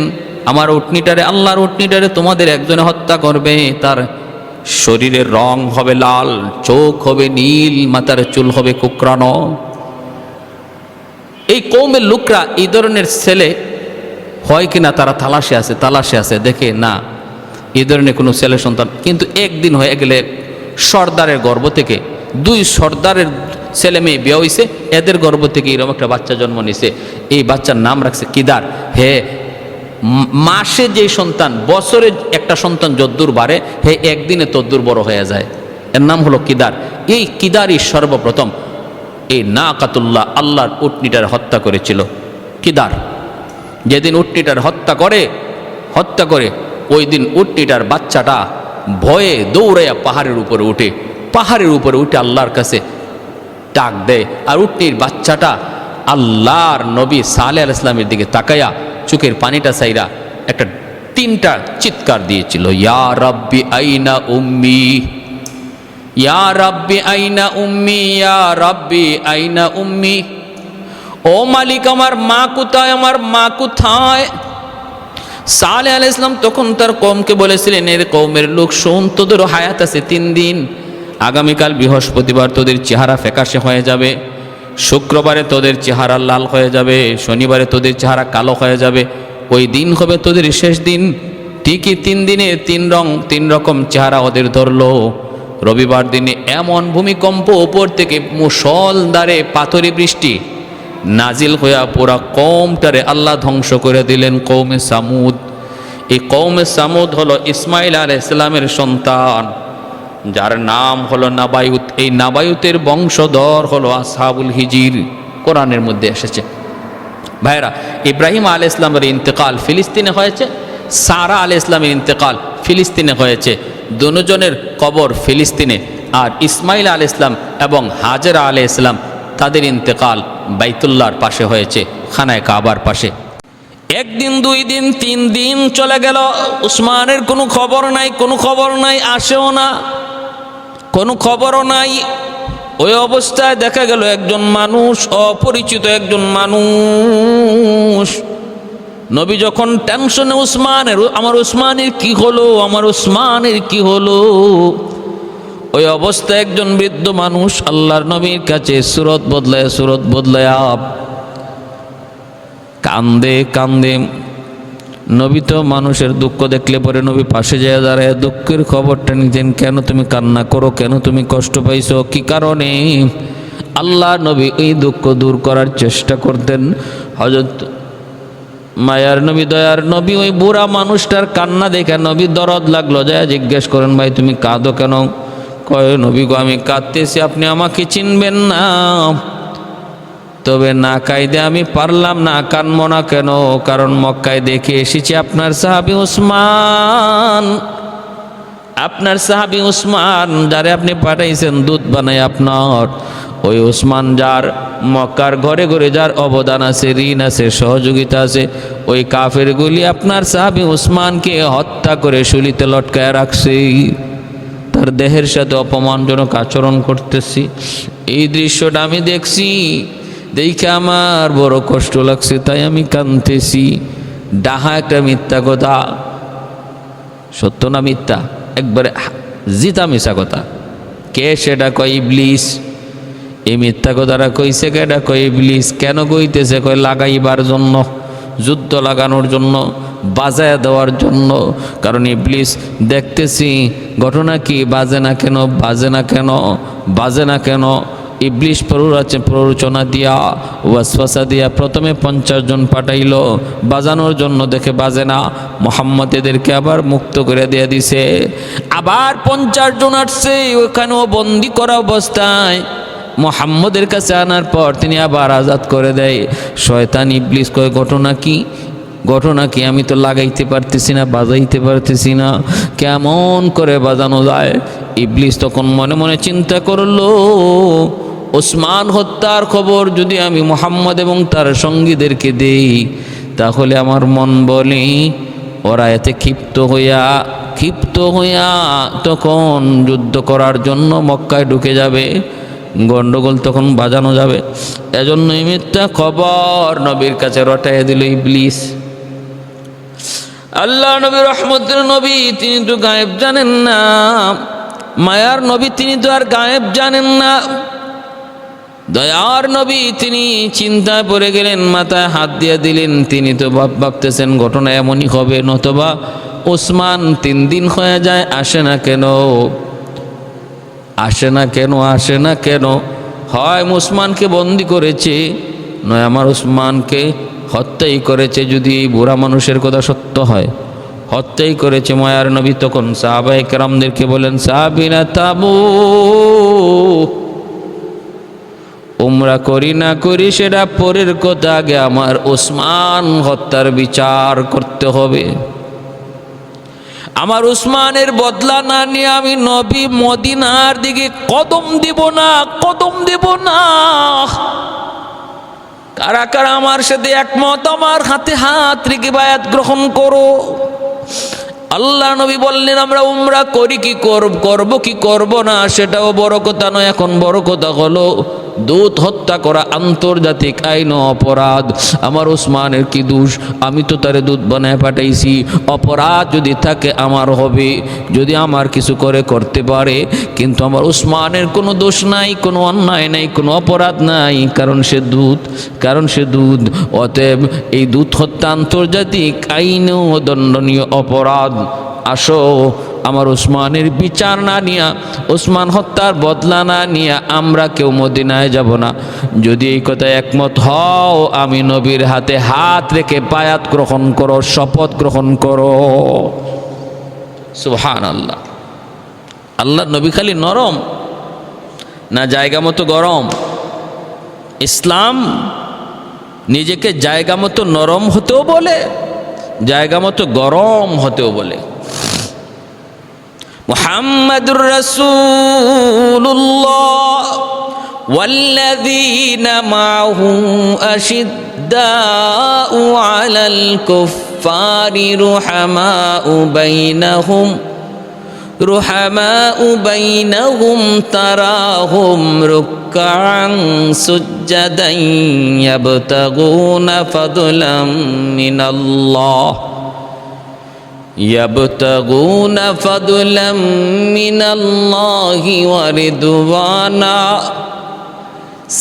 আমার উটনিটারে, আল্লাহর উটনিটারে তোমাদের একজনে হত্যা করবে, তার শরীরের রং হবে লাল, চোখ হবে নীল, মাথার চুল হবে কুকরানো। এই কওমের লোকরা এই ধরনের ছেলে হয় কিনা তারা তালাশে আছে, দেখে না এই ধরনের কোনো ছেলে সন্তান। কিন্তু একদিন হয়ে গেলে সর্দারের গর্ভ থেকে 2 সর্দারের ছেলে মেয়ে বিয়ে হয়েছে, এদের গর্ভ থেকে এরকম একটা বাচ্চা জন্ম নিছে। এই বাচ্চার নাম রাখছে কিদার। হে মাসে যে সন্তান, বছরে একটা সন্তান যদ্দূর বাড়ে, হে একদিনে তদ্দূর বড় হয়ে যায়। এর নাম হলো কিদার। এই কিদারই সর্বপ্রথম এই নাকাতুল্লাহ, আল্লাহর উটনিটার হত্যা করেছিল। কিদার যেদিন উটনিটার হত্যা করে ওই দিন উটনিটার বাচ্চাটা ভয়ে দৌড়াইয়া পাহাড়ের উপরে উঠে আল্লাহর কাছে ডাক দেয়। আর উটনির বাচ্চাটা আল্লাহর নবী সালেহ আলাইহিস সালামের দিকে তাকাইয়া চোখের পানিটা চাইরা একটা 3টা চিৎকার দিয়েছিল, ইয়া রাব্বি আইনা উম্মি, ইয়া রাব্বি আইনা উম্মি, ইয়া রাব্বি আইনা উম্মি। ও মালিক, আমার মা কোথায়, আমার মা কোথায়? সালেহ আলাইহিস সালাম তখন তার কওমকে বলেছিলেন, এর কওমের লোক শোন, তোদের হায়াত আছে 3 দিন। আগামীকাল বৃহস্পতিবার তোদের চেহারা ফ্যাকাশে হয়ে যাবে, শুক্রবারে তোদের চেহারা লাল হয়ে যাবে, শনিবারে তোদের চেহারা কালো হয়ে যাবে, ওই দিন হবে তোদের শেষ দিন। ঠিকই 3 দিনে 3 রকম চেহারা ওদের ধরলো। রবিবার দিনে এমন ভূমিকম্প, উপর থেকে মুষলধারে পাথরি বৃষ্টি নাজিল হইয়া পুরা কওমটারে আল্লাহ ধ্বংস করে দিলেন। কওমে সামুদ। এই কওমে সামুদ হলো ইসমাইল আলাইহিস সালামের সন্তান, যার নাম হলো নাবায়ুত। এই নাবায়ুতের বংশধর হলো আসহাবুল হিজির, কোরআনের মধ্যে এসেছে। ভাইরা, ইব্রাহিম আলাইহিস সালামের ইন্তেকাল ফিলিস্তিনে হয়েছে, সারা আলাইহিস সালামের ইন্তেকাল ফিলিস্তিনে হয়েছে। দুজনের কবর ফিলিস্তিনে। আর ইসমাইল আলাইহিস সালাম এবং হাজেরা আলাইহিস সালাম, তাদের ইন্তেকাল বাইতুল্লাহর পাশে হয়েছে, খানায় কাবার পাশে। 1 দিন 2 দিন 3 দিন চলে গেল, উসমানের কোনো খবর নাই, আসেও না, কোনো খবরও নাই। ওই অবস্থায় দেখা গেল একজন মানুষ, অপরিচিত একজন মানুষ। নবী যখন টেনশনে, আমার উসমানের কি হলো, ওই অবস্থায় একজন বৃদ্ধ মানুষ আল্লাহর নবীর কাছে সুরত বদলায়া কান্দে। নবী তো মানুষের দুঃখ দেখলে পরে নবী পাশে যায় দাঁড়ায় দুঃখের খবরটা নিতেন। কেন তুমি কান্না করো, কেন তুমি কষ্ট পাইছো, কি কারণে? আল্লাহ নবী এই দুঃখ দূর করার চেষ্টা করতেন। হযরত মায়ার নবী, দয়ার নবী, ওই বুড়া মানুষটার কান্না দেখে নবী দরদ লাগলো, যায় জিজ্ঞেস করেন, ভাই তুমি কাঁদো কেন? কয়, নবী গো, আমি কাঁদতেছি, আপনি আমাকে চিনবেন না। তবে না কাইদে আমি পারলাম না, কানবো না কেন? কারণ মক্কায় দেখে এসেছি আপনার সাহাবী উসমান, যারে আপনি পাঠাইছেন দুধ বানায় আপনার, ওই উসমান, যার মক্কার ঘরে ঘরে যার অবদান আছে, ঋণ আছে, সহযোগিতা আছে, ওই কাফেরগুলি আপনার সাহাবী উসমানকে হত্যা করে শুলিতে লটকায় রাখছে, তার দেহের সাথে অপমানজনক আচরণ করতেছি। এই দৃশ্যটা আমি দেখছি, দেখে আমার বড় কষ্ট লাগছে, তাই আমি কাঁদতেছি। ডাহা একটা মিথ্যা কথা, সত্য না মিথ্যা? একবারে জিতা মিশা কথা। কে সেটা কয়? ইবলিস। এই মিথ্যা কথাটা কইছে কেটা? কয় ইবলিস। কেন কইতেছে? কয় লাগাইবার জন্য, যুদ্ধ লাগানোর জন্য, বাজায় দেওয়ার জন্য। কারণ ইবলিস দেখতেছি ঘটনা কি, বাজে না কেন। ইবলিস প্ররোচনা দিয়া, ওয়াসওয়াসা দিয়া প্রথমে 50 জন পাঠাইল বাজানোর জন্য, দেখে বাজে না, মুহাম্মদ এদেরকে আবার মুক্ত করে দিয়ে দিছে। আবার 50 জন আসছে, ওখানেও বন্দি করা অবস্থায় মুহাম্মদের কাছে আনার পর তিনি আবার আজাদ করে দেয়। শয়তান ইবলিস কয়, ঘটনা কি? আমি তো লাগাইতে পারতেছি না, বাজাইতে পারতেছি না, কেমন করে বাজানো যায়? ইবলিস তখন মনে মনে চিন্তা করলো, ওসমান হত্যার খবর যদি আমি মুহাম্মদ এবং তার সঙ্গীদেরকে দেই, তাহলে আমার মন বলে ওরা এতে ক্ষিপ্ত হইয়া তখন যুদ্ধ করার জন্য মক্কায় ঢুকে যাবে, গন্ডগোল তখন বাজানো যাবে। এজন্যই মিথ্যা খবর নবীর কাছে রটাইয়া দিল ইবলিস। আল্লাহ নবী, রহমতের নবী, তিনি তো গায়েব জানেন না। মায়ার নবী, তিনি তো আর গায়েব জানেন না। দয়ার নবী, তিনি চিন্তায় পড়ে গেলেন, মাথায় হাত দিয়ে দিলেন। তিনি তো ভাবতেছেন ঘটনা এমনই হবে, নতবা ওসমান 3 দিন হয়ে যায়, আসে না কেন? হয় ওসমানকে বন্দি করেছে, নয় আমার ওসমানকে হত্যাই করেছে, যদি এই বুড়া মানুষের কথা সত্য হয়, হত্যাই করেছে মায়ার নবী তখন সাহাবায়ে কেরামদেরকে বলেন, সাহাবীরা থামো, উমরা করি না করি সেটা পরের কথা, আগে আমার ওসমান হত্যার বিচার করতে হবে। আমার উসমানের বদলা না নিয়ে আমি নবী মদিনার দিকে কদম দিব না, কদম দিব না। কারা কারা আমার সাথে একমত, আমার হাতে হাত রেখে বায়াত গ্রহণ করো। আল্লাহ নবী বললেন, আমরা উমরা করি কি করব কি করব না সেটাও বড় কথা নয়, এখন বড় কথা হলো দূত হত্যা করা আন্তর্জাতিক আইন অপরাধ। আমার ওসমানের কি দোষ? আমি তো তারে দূত বানায় পাঠাইছি, অপরাধ যদি থাকে আমার হবে, যদি আমার কিছু করতে পারে, কিন্তু আমার ওসমানের কোনো দোষ নাই, কোনো অন্যায় নাই, কোনো অপরাধ নাই, কারণ সে দূত। অতএব এই দূত হত্যা আন্তর্জাতিক আইনেও দণ্ডনীয় অপরাধ। আসো, আমার ওসমানের বিচার না নিয়া, ওসমান হত্যার বদলা না নিয়া আমরা কেউ মদিনায় যাব না। যদি এই কথায় একমত হও, আমি নবীর হাতে হাত রেখে বায়াত গ্রহণ করো, শপথ গ্রহণ করো। সুবহানাল্লাহ। আল্লাহ নবী খালি নরম না জায়গা মতো গরম? ইসলাম নিজেকে জায়গা মতো নরম হতেও বলে, জায়গা মতো গরম হতেও বলে। মুহাম্মাদুর রাসূলুল্লাহ ওয়াল্লাযীনা মাআহু আশিদ্দাউ আলাল কুফফারি রুহামাউ বাইনাহুম তারাহুম রুকআন সুজ্জাদান ইয়াবতাগুনা ফাদলাম মিনাল্লাহ ওয়া রিদওয়ানা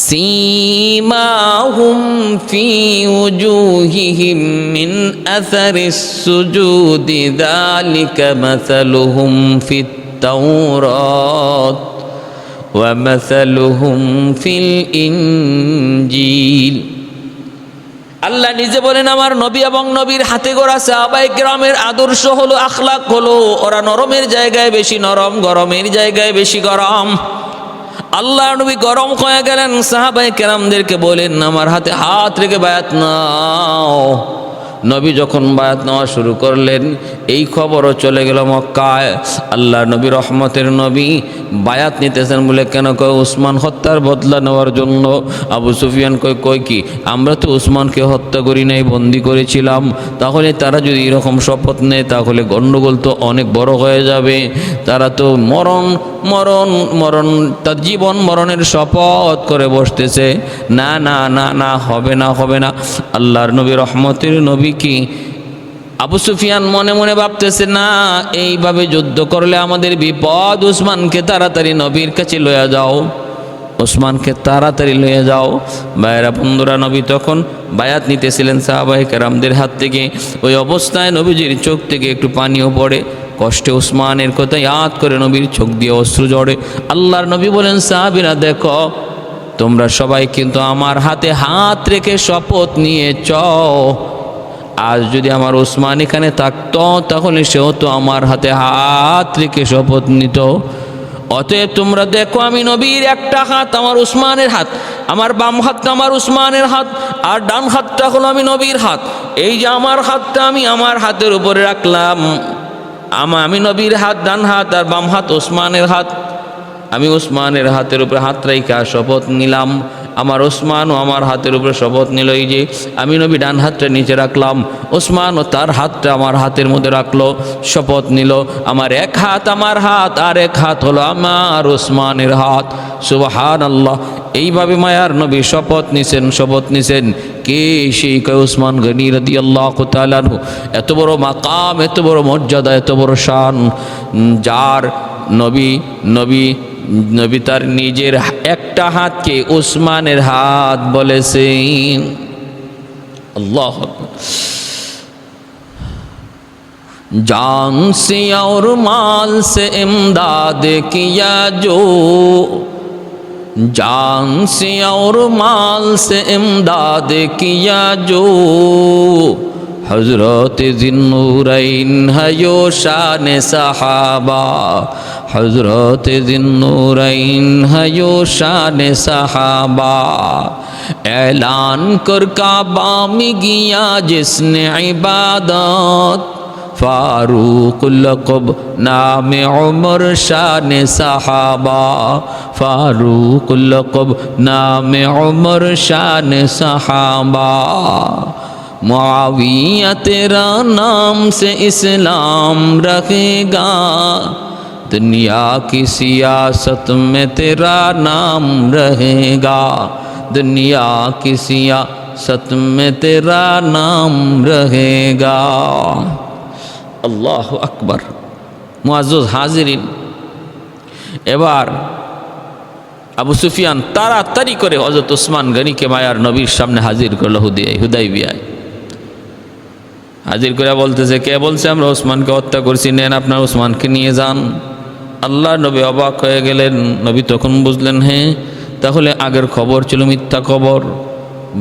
সীমাহুম ফি উজুহিহিম মিন আসারিস সুজুদি যালিকা মাসালুহুম ফিত তাওরাত ওয়া মাসালুহুম ফিল ইনজিল। আল্লাহ নিজে বলেন, আমার নবী এবং নবীর হাতে গড়া সাহাবায়ে কেরামের আদর্শ হলো, আখলাক হলো, ওরা নরমের জায়গায় বেশি নরম, গরমের জায়গায় বেশি গরম। আল্লাহ নবী গরম হয়ে গেলেন, সাহাবায়ে কেরামদেরকে বলেন, আমার হাতে হাত রেখে বায়াত নাও। নবী যখন বায়াত নেওয়া শুরু করলেন, এই খবরও চলে গেল মক্কায়। আল্লাহ নবী রহমতের নবী বায়াত নিতেছেন বলে কেন? কয় উসমান হত্যার বদলা নেওয়ার জন্য। আবু সুফিয়ান কয় কি, আমরা তো উসমানকে হত্যা করি নাই, বন্দি করেছিলাম। তাহলে তারা যদি এরকম শপথ নেয় তাহলে গণ্ডগোল তো অনেক বড় হয়ে যাবে। তারা তো মরণ তার জীবন মরণের শপথ করে বসতেছে। না না না না, হবে না। আল্লাহর নবী রহমতের নবী কি আবু সুফিয়ান মনে মনে ভাবতেছে, না, এইভাবে যুদ্ধ করলে আমাদের বিপদ, উসমানকে তাড়াতাড়ি নবীর কাছে লইয়া যাও, উসমানকে তাড়াতাড়ি লইয়া যাও। ভাইয়েরা বন্ধুরা, নবী তখন বায়াত নিতেছিলেন সাহাবায়ে কেরামদের হাত থেকে। ওই অবস্থায় নবীজির চোখ থেকে একটু পানিও পড়ে, কষ্টে উসমানের কথা ইয়াদ করে নবীর চোখ দিয়ে অশ্রু ঝরে। আল্লাহর নবী বলেন, সাহাবীরা দেখো, তোমরা সবাই কিন্তু আমার হাতে হাত রেখে শপথ নিয়েছ। আজ যদি আমার উসমান এখানে থাকতো তাহলে সেও তো আমার হাতে হাত রেখে শপথ নিত। অতএব তোমরা দেখো, আমি নবীর একটা হাত আমার উসমানের হাত, আমার বাম হাতটা আমার উসমানের হাত, আর ডান হাতটা হলো আমি নবীর হাত। এই যে আমার হাতটা আমি আমার হাতের উপরে রাখলাম, আমি নবীর হাত ডান হাত, আর বাম হাত উসমানের হাত। আমি উসমানের হাতের উপরে হাত রাইখা শপথ নিলাম, আমার ওসমানও আমার হাতের উপরে শপথ নিল। এই যে আমি নবী ডান হাতটা নিচে রাখলাম, ওসমানও তার হাতটা আমার হাতের মধ্যে রাখলো, শপথ নিল। আমার এক হাত আমার হাত, আর এক হাত হলো আমার ওসমানের হাত। সুবহানাল্লাহ। এইভাবে মায়ার নবী শপথ নিছেন। কে সেই? কয় উসমান গনি রাদিয়াল্লাহু তাআলা আনহু। এত বড় মাকাম, এত বড় মর্যাদা, এত বড় শান, যার নবী তার নিজের একটা হাতকে উসমানের হাত বলেছেন। আল্লাহ जान से और माल से इमदाद किया जो जान से और माल से इमदाद किया जो हजरत ज़िन्नूरैन है यो शान सहाबा हजरत ज़िन्नूरैन है यो शान सहाबा ऐलान कर काबा में किया जिसने इबादत फारूक लक़ब नाम उमर शान सहाबा फारूक लक़ब नाम उमर शान सहाबा मुआविया तेरा नाम से इस्लाम रखेगा दुनिया की सियासत में तेरा नाम रहेगा दुनिया की सियासत में तेरा नाम रहेगा। আল্লাহু আকবার। মুআজ্জজ হাজিরিন, এবার আবু সুফিয়ান তাড়াতাড়ি করে হযরত ওসমান গনিকে মায়ার নবীর সামনে হাজির করল হুদাইবিয়ায়। হাজির করে বলতেছে, কে বলছে আমরা ওসমানকে হত্যা করছি, নেন আপনার ওসমানকে নিয়ে যান। আল্লাহ নবী অবাক হয়ে গেলেন। নবী তখন বুঝলেন, হ্যাঁ তাহলে আগের খবর ছিল মিথ্যা খবর,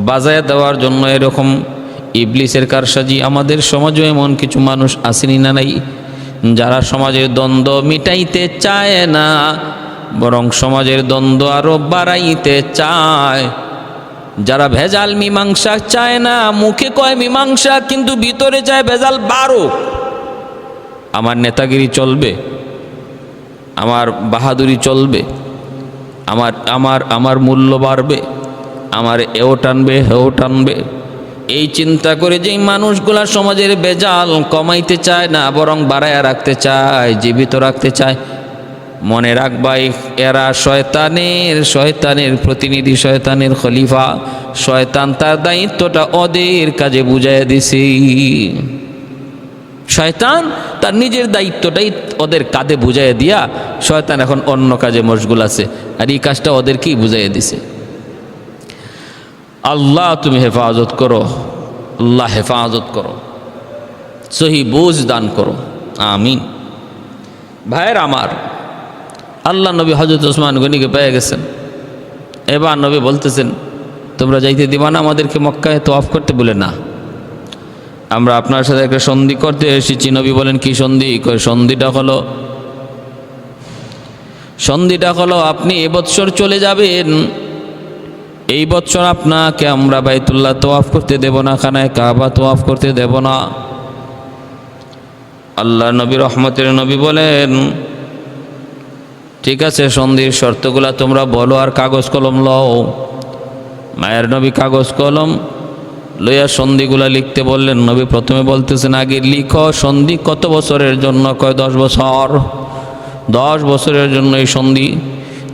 বাজায় দেওয়ার জন্য এরকম ইবলিসের কারসাজি। আমাদের সমাজে এমন কিছু মানুষ আসেনি না নাই, যারা সমাজের দ্বন্দ্ব মিটাইতে চায় না, বরং সমাজের দ্বন্দ্ব আরো বাড়াইতে চায়। যারা ভেজাল মীমাংসা চায় না, মুখে কয় মীমাংসা কিন্তু ভিতরে চায় ভেজাল বাড়ুক। আমার নেতাগিরি চলবে, আমার বাহাদুরি চলবে, আমার আমার আমার মূল্য বাড়বে, আমার এও টানবে হেও টানবে, এই চিন্তা করে যেই মানুষগুলা সমাজের ভেজাল কমাইতে চায় না, বরং বাড়াইয়া রাখতে চায়, জীবিত রাখতে চায়, মনে রাখবাই এরা শয়তানের প্রতিনিধি, শয়তানের খলিফা। শয়তান তার দায়িত্বটা ওদের কাজে বুঝাইয়া দিছে। শয়তান তার নিজের দায়িত্বটাই ওদের কাঁধে বুঝাইয়া দিয়া শয়তান এখন অন্য কাজে মশগুল আছে, আর এই কাজটা ওদেরকেই বুঝাইয়া দিছে। আল্লাহ তুমি হেফাজত করো, আল্লাহ হেফাজত করো, সহি বুঝ দান করো, আমিন। ভাইয়ের আমার, আল্লাহ নবী হযরত ওসমান গনিকে পেয়ে গেছেন। এবার নবী বলতেছেন, তোমরা যাইতে দিবা না আমাদেরকে মক্কায় তওয়াফ করতে? বলে না, আমরা আপনার সাথে একটা সন্ধি করতে এসেছি। নবী বলেন, কি সন্ধি? সন্ধিটা হলো আপনি এবছর চলে যাবেন, এই বছর আপনাকে আমরা বাইতুল্লাহ তওয়াফ করতে দেব না, খানায় কাবা তওয়াফ করতে দেব না। আল্লাহ নবী রহমতের নবী বলেন, ঠিক আছে, সন্ধির শর্তগুলা তোমরা বলো আর কাগজ কলম লও। মায়ের নবী কাগজ কলম লইয়া সন্ধিগুলা লিখতে বললেন। নবী প্রথমে বলতেছেন, আগে লিখো সন্ধি কত বছরের জন্য? কয় 10 বছর। 10 বছরের জন্য এই সন্ধি।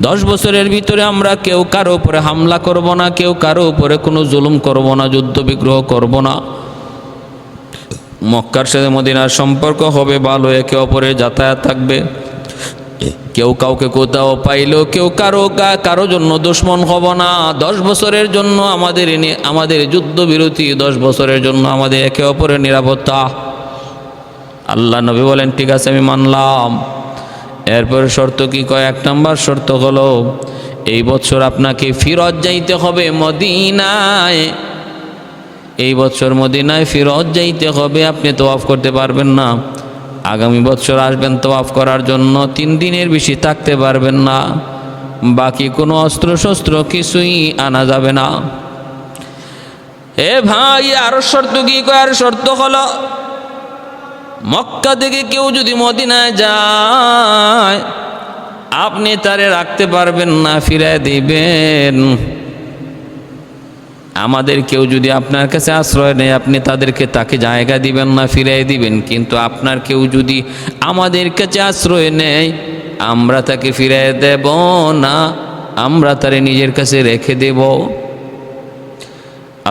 10 বছরের ভিতরে আমরা কেউ কারো উপরে হামলা করব না, কেউ কারো উপরে কোনো জুলুম করব না, যুদ্ধ বিগ্রহ করব না। মক্কার সাথে মদিনার সম্পর্ক হবে ভালো, একে অপরের যাতায়াত থাকবে, কেউ কাউকে কোথাও পাইলেও কেউ কারো জন্য দুশমন হব না। 10 বছরের জন্য আমাদের যুদ্ধ বিরতি, 10 বছরের জন্য আমাদের একে অপরের নিরাপত্তা। আল্লাহ নবী বলেন, ঠিক আছে আমি মানলাম। এরপরে শর্ত কি? কয় 1 নম্বর শর্ত হলো এই বছর আপনাকে ফিরত যাইতে হবে মদিনায়। এই বছর মদিনায় ফিরত যাইতে হবে, আপনি তওয়াফ করতে পারবেন না। আগামী বছর আসবেন তওয়াফ করার জন্য, 3 দিনের বেশি থাকতে পারবেন না। বাকি কোনো অস্ত্র শস্ত্র কিছুই আনা যাবে না। ভাই, আরো শর্ত কি? কয় আর শর্ত হলো মক্কা থেকে কেউ যদি মদিনায় যায়, আপনি তারে রাখতে পারবেন না, ফিরায় দিবেন। আমাদের কেউ যদি আপনার কাছে আশ্রয় নেয়, আপনি তাকে জায়গা দিবেন না, ফিরাই দিবেন। কিন্তু আপনার কেউ যদি আমাদের কাছে আশ্রয় নেয়, আমরা তাকে ফিরাই দেব না, আমরা তারে নিজের কাছে রেখে দেব।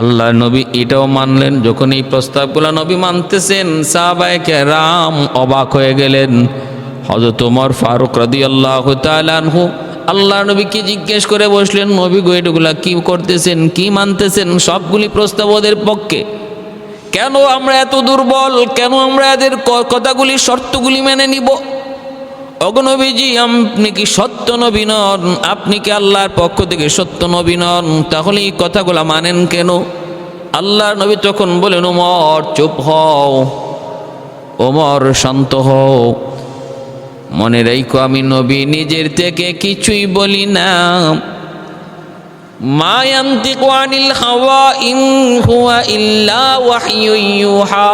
আল্লাহ নবী এটাও মানলেন। যখন এই প্রস্তাবগুলো নবী মানতেছেন, সাহাবায়ে কেরাম অবাক হয়ে গেলেন। হযরত ওমর ফারুক রাদিয়াল্লাহু তাআলা আনহু আল্লাহ নবীকে জিজ্ঞেস করে বসলেন, নবী গো এগুলা কি করতেছেন, কি মানতেছেন? সবগুলি প্রস্তাব ওদের পক্ষে। কেন আমরা এত দুর্বল? কেন আমরা এদের কথাগুলি শর্তগুলি মেনে নিব? ওগো নবীজি, আপনি কি সত্য নবী নন? আপনি কি আল্লাহর পক্ষ থেকে সত্য নবী নন? তাহলে এই কথাগুলো মানেন কেন? আল্লাহর নবী তখন বলেন, ওমর চুপ হও, ওমর শান্ত হও, মনে রাখো আমি নবী নিজের থেকে কিছুই বলি না। মা ইয়ানতিকু আনিল হাওয়া ইন হুয়া ইল্লা ওয়াহয়ুন ইউহা।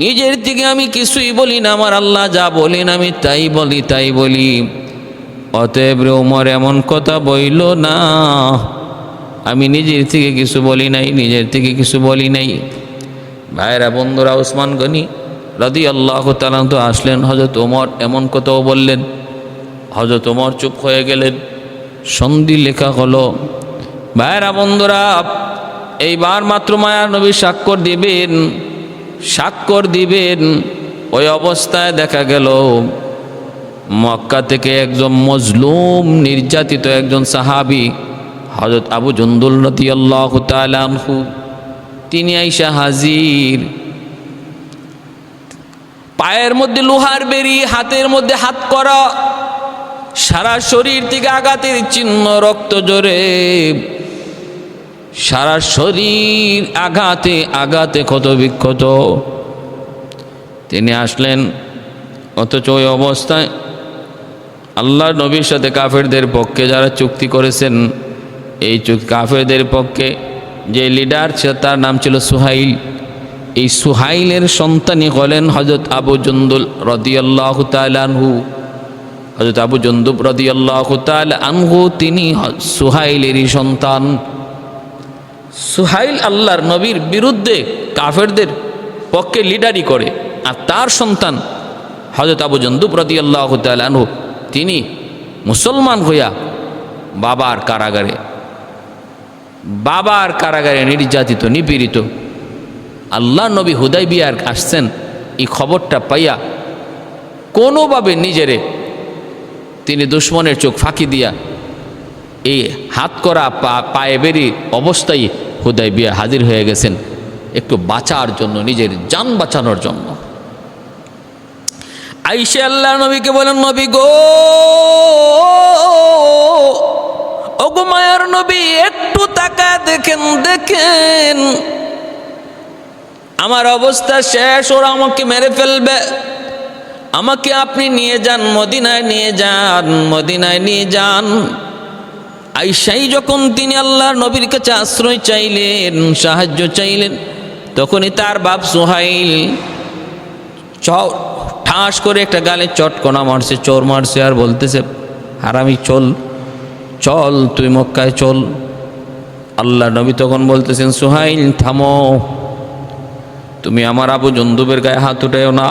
নিজের থেকে আমি কিছুই বলি না, আমার আল্লাহ যা বলেন আমি তাই বলি। অতএব ওমর এমন কথা বইল না, আমি নিজের থেকে কিছু বলি নাই। ভাইরা বন্ধুরা, ওসমান গনি রাদিয়াল্লাহু তাআলা তো আসলেন, হযরত ওমর এমন কথাও বললেন। হযরত ওমর চুপ হয়ে গেলেন। সন্ধি লেখা হলো। ভাইরা বন্ধুরা, এইবার মাত্র মায়ার নবী স্বাক্ষর দিবেন। ওই অবস্থায় দেখা গেল মক্কা থেকে একজন মজলুম নির্যাতিত একজন সাহাবী হযরত আবু জুন্দুল রাদিয়াল্লাহু তাআলা আনহু, তিনি আইসা হাজির। পায়ের মধ্যে লোহার বেড়ি, হাতের মধ্যে হাত করা, সারা শরীর থেকে আঘাতের চিহ্ন, রক্ত জোরে, সারা শরীর আঘাতে ক্ষত বিক্ষত। তিনি আসলেন, অথচ ওই অবস্থায় আল্লাহর নবীর সাথে কাফেরদের পক্ষে যারা চুক্তি করেছেন, এই কাফেরদের পক্ষে যে লিডার ছিল তার নাম ছিল সুহাইল। এই সুহাইলের সন্তানই হলেন হযরত আবু জুন্দুল রাদিয়াল্লাহু তাআলা আনহু। হযরত আবু জুন্দুব রাদিয়াল্লাহু তাআলা আনহু তিনি সুহাইলেরই সন্তান। সুহাইল আল্লাহর নবীর বিরুদ্ধে কাফেরদের পক্ষে লিডারি করে, আর তার সন্তান হযরত আবু জুন্দুব রাদিয়াল্লাহু তাআলা আনহু তিনি মুসলমান হইয়া বাবার কারাগারে নির্যাতিত, নিপীড়িত। আল্লাহ নবী হুদাইবিয়ার আসছেন, এই খবরটা পাইয়া কোনোভাবে নিজেরে তিনি দুশ্মনের চোখ ফাঁকি দিয়া এই হাত করা পায়ে বেরি অবস্থায় হুদাইবিয়া হাজির হয়ে গেছেন, একটু বাঁচার জন্য, নিজের জান বাঁচানোর জন্য। আইসা আল্লাহ নবীকে বলেন, নবী গো, ওগো মায়ার নবী, একটু তাকায় দেখেন আমার অবস্থা শেষ, ওরা আমাকে মেরে ফেলবে, আমাকে আপনি নিয়ে যান, মদিনায় নিয়ে যান। আইসাই যখন তিনি আল্লাহর নবীর কাছে আশ্রয় চাইলেন, সাহায্য চাইলেন, তখনই তার বাপ সুহাইল ঠাস করে একটা গালে চটকনা মারছে, চোর মারছে, আর বলতেছে, হারামি চল তুই মক্কায় চল। আল্লাহ নবী তখন বলতেছেন, সুহাইল থামো, তুমি আমার আবু জুন্দুবের গায়ে হাত উঠাও না,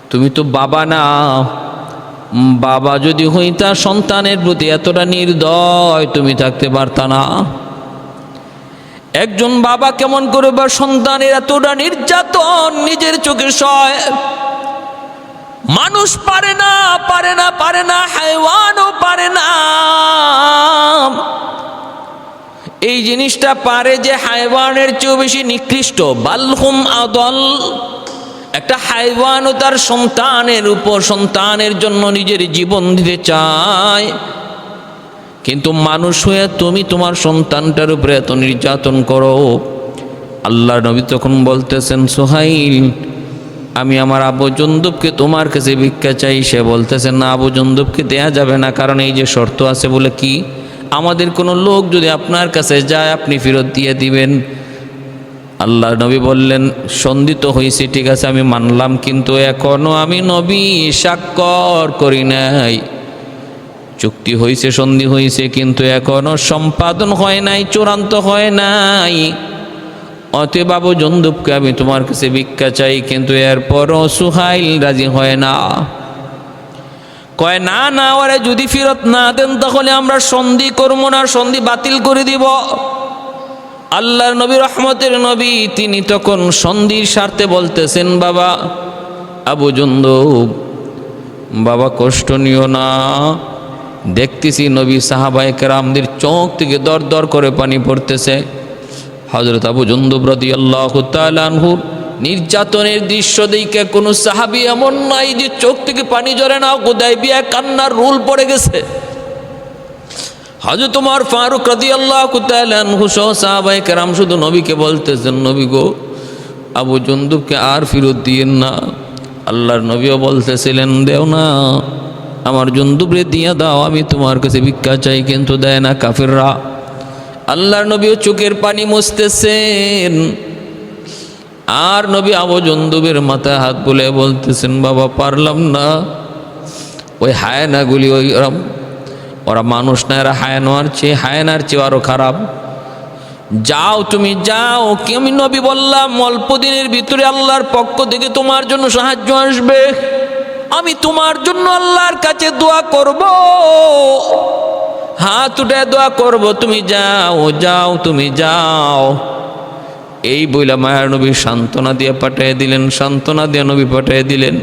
তুমি তো বাবা না। বাবা যদি হইতা সন্তানের প্রতি এতটা নির্দয় তুমি থাকতে পারতা না। একজন বাবা কেমন করে বা সন্তানের এতটা নির্যাতন নিজের চোখে সয়? মানুষ পারে না, হায়ওয়ানও পারে না। এই জিনিসটা পারে যে হায়ওয়ানের চেয়েও বেশি নিকৃষ্ট, বালহুম আদল। একটা হায়ওয়ানও তার সন্তানের জন্য নিজের জীবন দিতে চায়, কিন্তু মানুষ হয়ে তুমি তোমার সন্তানটার উপরে এত নির্যাতন করো। আল্লাহ নবী তখন বলতেছেন, সুহাইল, আমি আমার আবু জুন্দুবকে তোমার কাছে ভিক্ষা চাই। সে বলতেছেন, না, আবু জুন্দুবকে দেয়া যাবে না, কারণ এই যে শর্ত আছে। বলে কি? আমাদের কোনো লোক যদি আপনার কাছে যায় আপনি ফেরত দিয়ে দিবেন। আল্লাহ নবী বললেন, সন্ধি তো হয়েছে, ঠিক আছে, আমি মানলাম, কিন্তু এখনো আমি নবী স্বাক্ষর করি নাই। চুক্তি হয়েছে, সন্ধি হয়েছে, কিন্তু এখনো সম্পাদন হয় নাই, চূড়ান্ত হয় নাই। অতএব আবু জুন্দুবকে আমি তোমার কাছে ভিক্ষা চাই। কিন্তু এরপরও সুহাইল রাজি হয় না, কয় না, ওরা যদি ফেরত না দেন তাহলে আমরা সন্ধি করবো না, সন্ধি বাতিল করে দিব। আল্লাহর নবী, রহমতের নবী, তিনি তখন সন্ধির স্বার্থে বলতেছেন, বাবা আবু জুন্দুব, বাবা কষ্ট নিও না। দেখতেছি নবী সাহাবায়ে কেরামদের চোখ থেকে দর দর করে পানি পড়তেছে। হযরত আবু জুন্দুব রাদিয়াল্লাহু তাআলা আনহু নির্যাতনের দৃশ্য দেখে কোনো সাহাবী এমন নাই যে চোখ থেকে পানি ঝরে না, হুদায়বিয়ায় কান্নার রুল পড়ে গেছে। হযরত ওমর ফারুক রাদিয়াল্লাহু তাআলা আনহু সহ সাহাবায়ে কেরাম শুধু নবীকে বলতেছেন, নবী গো, আবু জুনদুবকে আর ফেরত দিয়েন না। আল্লাহর নবীও বলতেছিলেন, দেও না, আমার জুনদুবরে দিয়ে দাও, আমি তোমার কাছে ভিক্ষা চাই, কিন্তু দেয় না কাফেররা। আল্লাহর নবীও চোখের পানি মুছতেছেন, আর নবী আবু জুনদুবের মাথায় হাত বুলে বলতেছেন, বাবা পারলাম না। ওই হায়নাগুলি ওরা মানুষ না, এরা হায়নার চেয়ে আরো খারাপ। যাও তুমি যাও, কি আমি নবী বললাম অল্প দিনের ভিতরে আল্লাহর পক্ষ থেকে তোমার জন্য সাহায্য আসবে, আমি তোমার জন্য আল্লাহর কাছে দোয়া করব, হাত উঠে দোয়া করব, তুমি যাও যাও তুমি যাও। এই বইলা মায়ার নবী সান্ত্বনা দিয়ে পাঠিয়ে দিলেন, সান্ত্বনা দিয়ে নবী পাঠিয়ে দিলেন।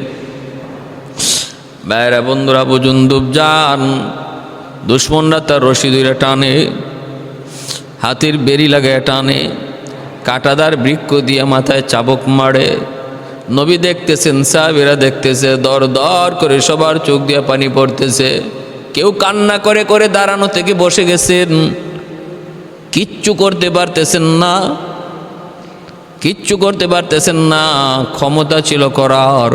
ভাইরা বন্ধুরা, আবু জুনদুব যান, দুশ্মনরা তার রশি ধরে টানে, হাতের বেরি লাগায় টানে, কাঁটাদার বৃক্ষ দিয়ে মাথায় চাবুক মারে। নবী দেখতেছেন, সাহাবীরা দেখতেছে, দর দর করে সবার চোখ দিয়ে পানি পড়তেছে। কেউ কান্না করে করে দাঁড়ানো থেকে বসে গেছেন, কিচ্ছু করতে পারতেছেন না, কিচ্ছু করতে পারতেছেন না। ক্ষমতা ছিল করার,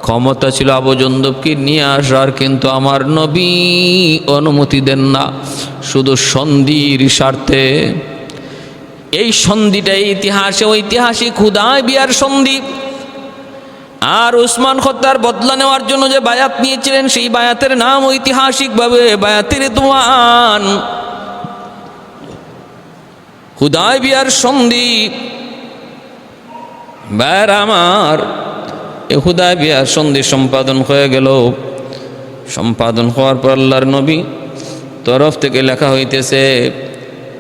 ক্ষমতা ছিল আবু জুনদুবকে নিয়ে আসার, কিন্তু আমার নবী অনুমতি দেন না, শুধু সন্ধির স্বার্থে। এই সন্ধিটা ইতিহাসে ঐতিহাসিক হুদায়বিয়ার সন্ধি। আর উসমান খত্তার বদলা নেওয়ার জন্য যে বায়াত নিয়েছিলেন, সেই বায়াতের নাম ঐতিহাসিকভাবে বায়াতের রিদওয়ান, হুদায়বিয়ার সন্ধি। ভাইর আমার, এ হুদায়বিয়ার সন্ধি সম্পাদন হয়ে গেল। সম্পাদন হওয়ার পর আল্লাহর নবী তরফ থেকে লেখা হইতেছে,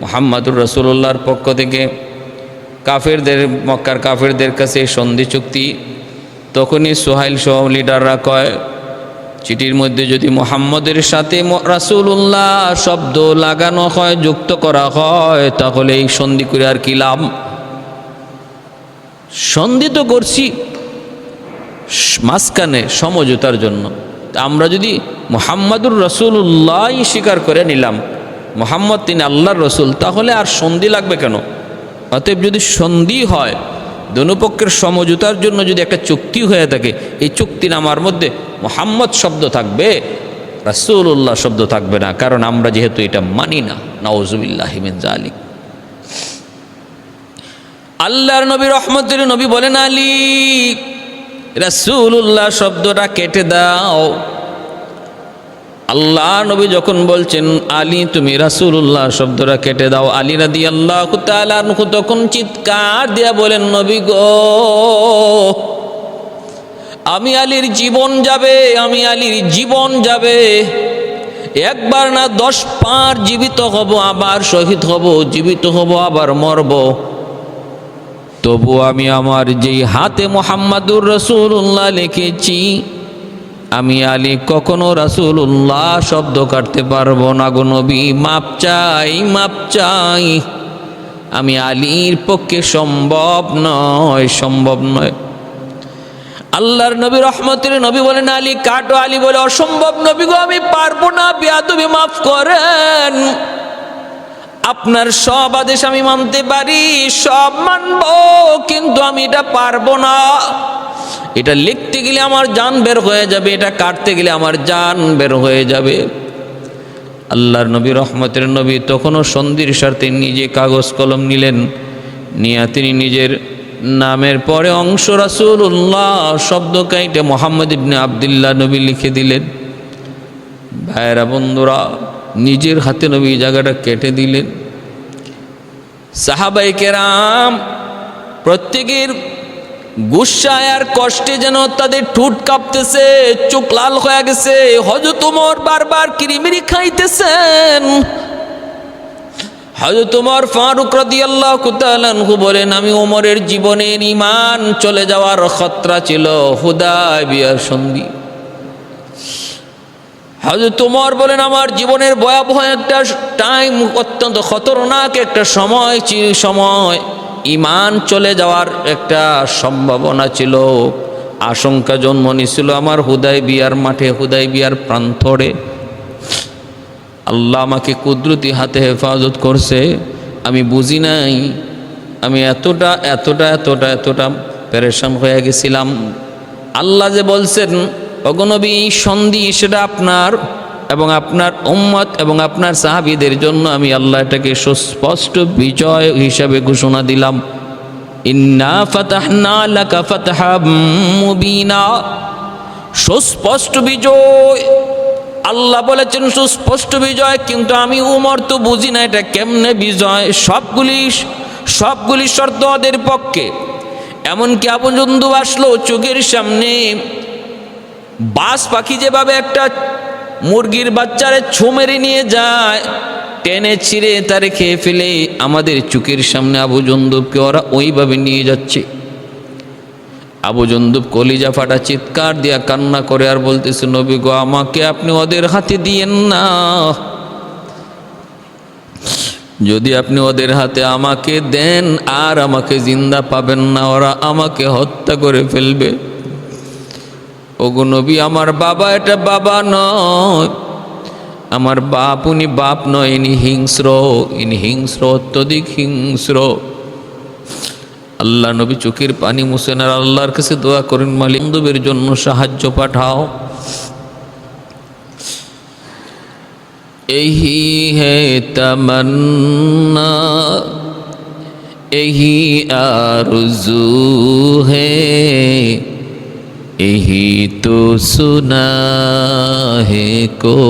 মুহাম্মাদুর রাসূলুল্লাহর পক্ষ থেকে কাফেরদের, মক্কার কাফেরদের কাছে সন্ধি চুক্তি। তখনই সুহাইল সহ লিডাররা কয়, চিঠির মধ্যে যদি মুহাম্মদের সাথে রাসূলুল্লাহ শব্দ লাগানো হয়, যুক্ত করা হয়, তাহলে এই সন্ধি করে আর কি লাভ? সন্ধি তো করছি মাঝখানে সমঝোতার জন্য, আমরা যদি মুহাম্মাদুর রাসূলুল্লাহ স্বীকার করে নিলাম, মুহাম্মদ তিনি আল্লাহর রসুল, তাহলে আর সন্ধি লাগবে কেন? অতএব যদি সন্ধি হয়, দোনোপক্ষের সমঝোতার জন্য যদি একটা চুক্তি হয়ে থাকে, এই চুক্তিনামার মধ্যে মুহাম্মদ শব্দ থাকবে, রাসূলুল্লাহ শব্দ থাকবে না, কারণ আমরা যেহেতু এটা মানি না। নাউযুবিল্লাহি মিন যালিক। আল্লাহর নবী রহমতের নবী বলেন, আলী, রাসূলুল্লাহ শব্দটা কেটে দাও। আল্লাহ নবী যখন বলছেন, আলী তুমি রাসূলুল্লাহ শব্দটা কেটে দাও, আলী রাদিয়াল্লাহু তাআলা আনহু তখন চিৎকার দিয়া বলেন, নবী গো, আমি আলীর জীবন যাবে, আমি আলীর জীবন যাবে। একবার না 10 বার জীবিত হব, আবার শহীদ হব, জীবিত হব, আবার মরব, তবু আমি আমার যেই হাতে মুহাম্মাদুর রাসূলুল্লাহ লিখেছি, আমি আলী কখনো রাসূলুল্লাহ শব্দ কাটতে পারবো না গো নবী, মাপ চাই, মাপ চাই। আমি আলীর পক্ষে সম্ভব নয়, সম্ভব নয়। আল্লাহর নবী রহমতের নবী বলেন, আলী কাটো। আলী বলে, অসম্ভব নবী গো, আমি পারবো না, বেয়াদবি মাফ করেন। আপনার সব আদেশ আমি মানতে পারি, সব মানবো, কিন্তু আমি এটা পারবো না। এটা লিখতে গেলে আমার জান বের হয়ে যাবে, এটা কাটতে গেলে আমার জান বের হয়ে যাবে। আল্লাহর নবী রহমতের নবী তখনও সন্ধির স্বার্থে নিজে কাগজ কলম নিলেন, নিয়ে তিনি নিজের নামের পরে অংশ রাসূলুল্লাহ শব্দ কাইটে মুহাম্মদ ইবনে আবদুল্লাহ নবী লিখে দিলেন। ভাইরা বন্ধুরা, নিজের হাতে নবী জায়গাটা কেটে দিলেন। সাহাবায়ে কেরাম প্রত্যেকের গুসায় আর কষ্টে যেন তাদের ঠোঁট কাঁপতেছে, চোখ লাল হয়ে গেছে। হযরত ওমর বারবার কিরিমিরি খাইতেছেন। হযরত ওমর ফারুক রাদিয়াল্লাহু তাআলা আনহু বলেন, আমি ওমরের জীবনের ঈমান চলে যাওয়ার খতরা ছিল হুদায়বিয়ার সন্ধি। হযরত ওমর বলেন, আমার জীবনের ভয়াবহ একটা টাইম, অত্যন্ত খতরনাক একটা সময়, ইমান চলে যাওয়ার একটা সম্ভাবনা ছিল, আশঙ্কা জন্ম নিছিল আমার হুদায়বিয়ার মাঠে, হুদায়বিয়ার প্রান্তরে। আল্লাহ আমাকে কুদরতি হাতে হেফাজত করছে, আমি বুঝি নাই। আমি এতটা এতটা এতটা এতটা পেরেশান হয়ে গেছিলাম। আল্লাহ যে বলছেন, ওগো নবী, এই সন্ধি সেটা আপনার এবং আপনার উম্মত এবং আপনার সাহাবীদের জন্য আমি আল্লাহ এটাকে সুস্পষ্ট বিজয় হিসাবে ঘোষণা দিলাম। ইন্না ফাতাহনা লাকা ফাতহাম মুবিনা, সুস্পষ্ট বিজয়। আল্লাহ বলেছেন সুস্পষ্ট বিজয়, কিন্তু আমি উমর তো বুঝি না এটা কেমনে বিজয়। সবগুলি শর্ত ওদের পক্ষে। এমনকি আবু জুন্দুব আসলো চোখের সামনে, বাজ পাখি যেভাবে একটা মুরগির বাচ্চারে ছো মেরে নিয়ে যায়, টেনে ছিঁড়ে তারে খেয়ে ফেলে, আমাদের চোখের সামনে আবু জুন্দুবকে ওরা ওইভাবে নিয়ে যাচ্ছে। আবু জুন্দুব কলিজা ফাটা চিৎকার দিয়া কান্না করে আর বলতেছে, নবী গো, আমাকে আপনি ওদের হাতে দিয়েন না। যদি আপনি ওদের হাতে আমাকে দেন, আর আমাকে জিন্দা পাবেন না, ওরা আমাকে হত্যা করে ফেলবে। ওগো নবী, আমার বাবা এটা বাবা নয়, আমার বাপ উনি বাপ নয়, ইনি হিংস্র, অত্যধিক হিংস্র। আল্লাহ নবী চোখের পানি মুছেন আর আল্লাহর কাছে দোয়া করেন, মালিক জুন্দুবের জন্য সাহায্য পাঠাও। यही है तमन्ना, यही आरज़ू है, यही तो सुना है को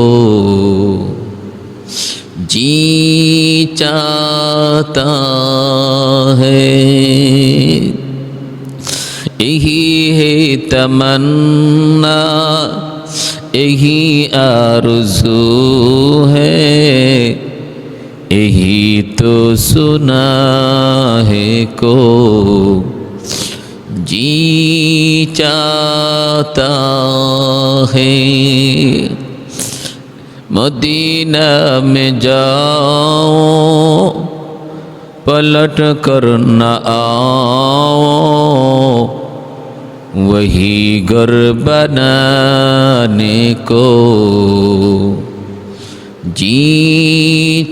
जी चाहता है। यही है तमन्ना, यही आरज़ू है, यही तो सुना है को जी चाहता है। मदीना में जाओ, पलट कर न आओ, वही घर बनाने को जी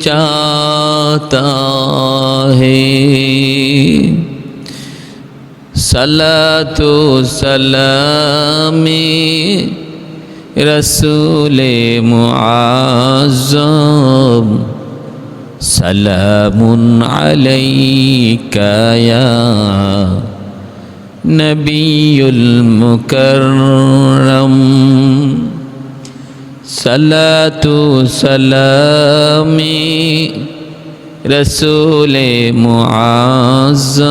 चाहता है। सलातो सलामी रसूले मुआज़्ज़म, सलामुन अलैका या नबीयुल मुकर्रम। सलातु सलामी रसूले मुआज़्ज़म,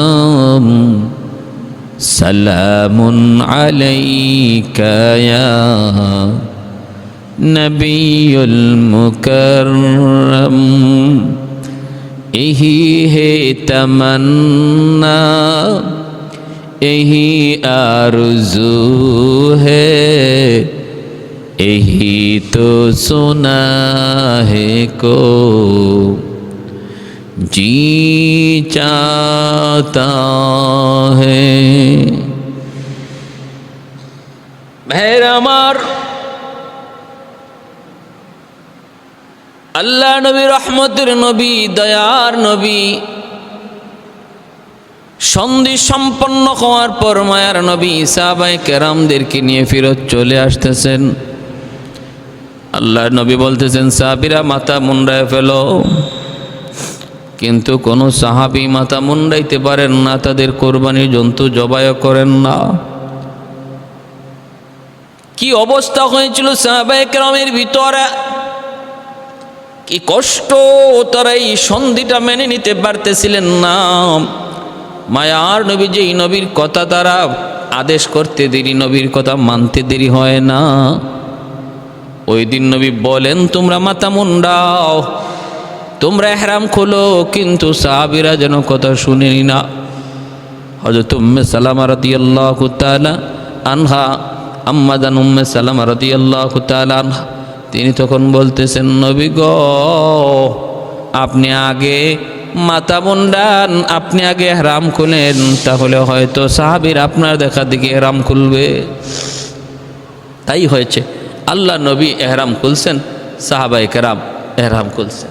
सलामुन अलैका या नबीयुल मुकर्रम। यही है तमन्ना, यही आरज़ू है, यही तो सुना है को जी चाहता है। भाईरा আমার, আল্লাহ নবী, রহমতের নবী, দয়ার নবী, সন্ধি সম্পন্ন হওয়ার পর মায়ার নবী সাহাবায়ে কেরামদেরকে নিয়ে ফিরত চলে আসতেছেন। আল্লাহ নবী বলতেছেন, সাহাবীরা মাথা মুন্ডায় ফেলো। কিন্তু কোনো সাহাবী মাথা মুন্ডাইতে পারেন না, তাদের কোরবানির জন্তু জবাই করেন না। কি অবস্থা হয়েছিল সাহাবায়ে কেরামের ভিতরে, কি কষ্ট, তারা এই সন্ধিটা মেনে নিতে পারতেছিলেন না। মায়ার নবী, যেই নবীর কথা তারা আদেশ করতে দেরি, নবীর কথা মানতে দেরি হয় না। ওই দিন নবী বলেন, তোমরা মাথা মুন্ডাও, তোমরা ইহরাম খোলো, কিন্তু সাহাবীরা যেন কথা শুনেনি না। হযরত উম্মে সালামা রাদিয়াল্লাহু তাআলা আনহা, আম্মাজান উম্মে সালামা রাদিয়াল্লাহু তাআলা আনহা, তিনি তখন বলতেছেন, নবী গো, আপনি আগে মাথা মুন্ডান, আপনি আগে এহরাম খুলেন, তাহলে হয়তো সাহাবীর আপনার দেখা দেখি এহরাম খুলবে। তাই হয়েছে, আল্লাহ নবী এহরাম খুলছেন, সাহাবায়ে কেরাম এহরাম খুলছেন।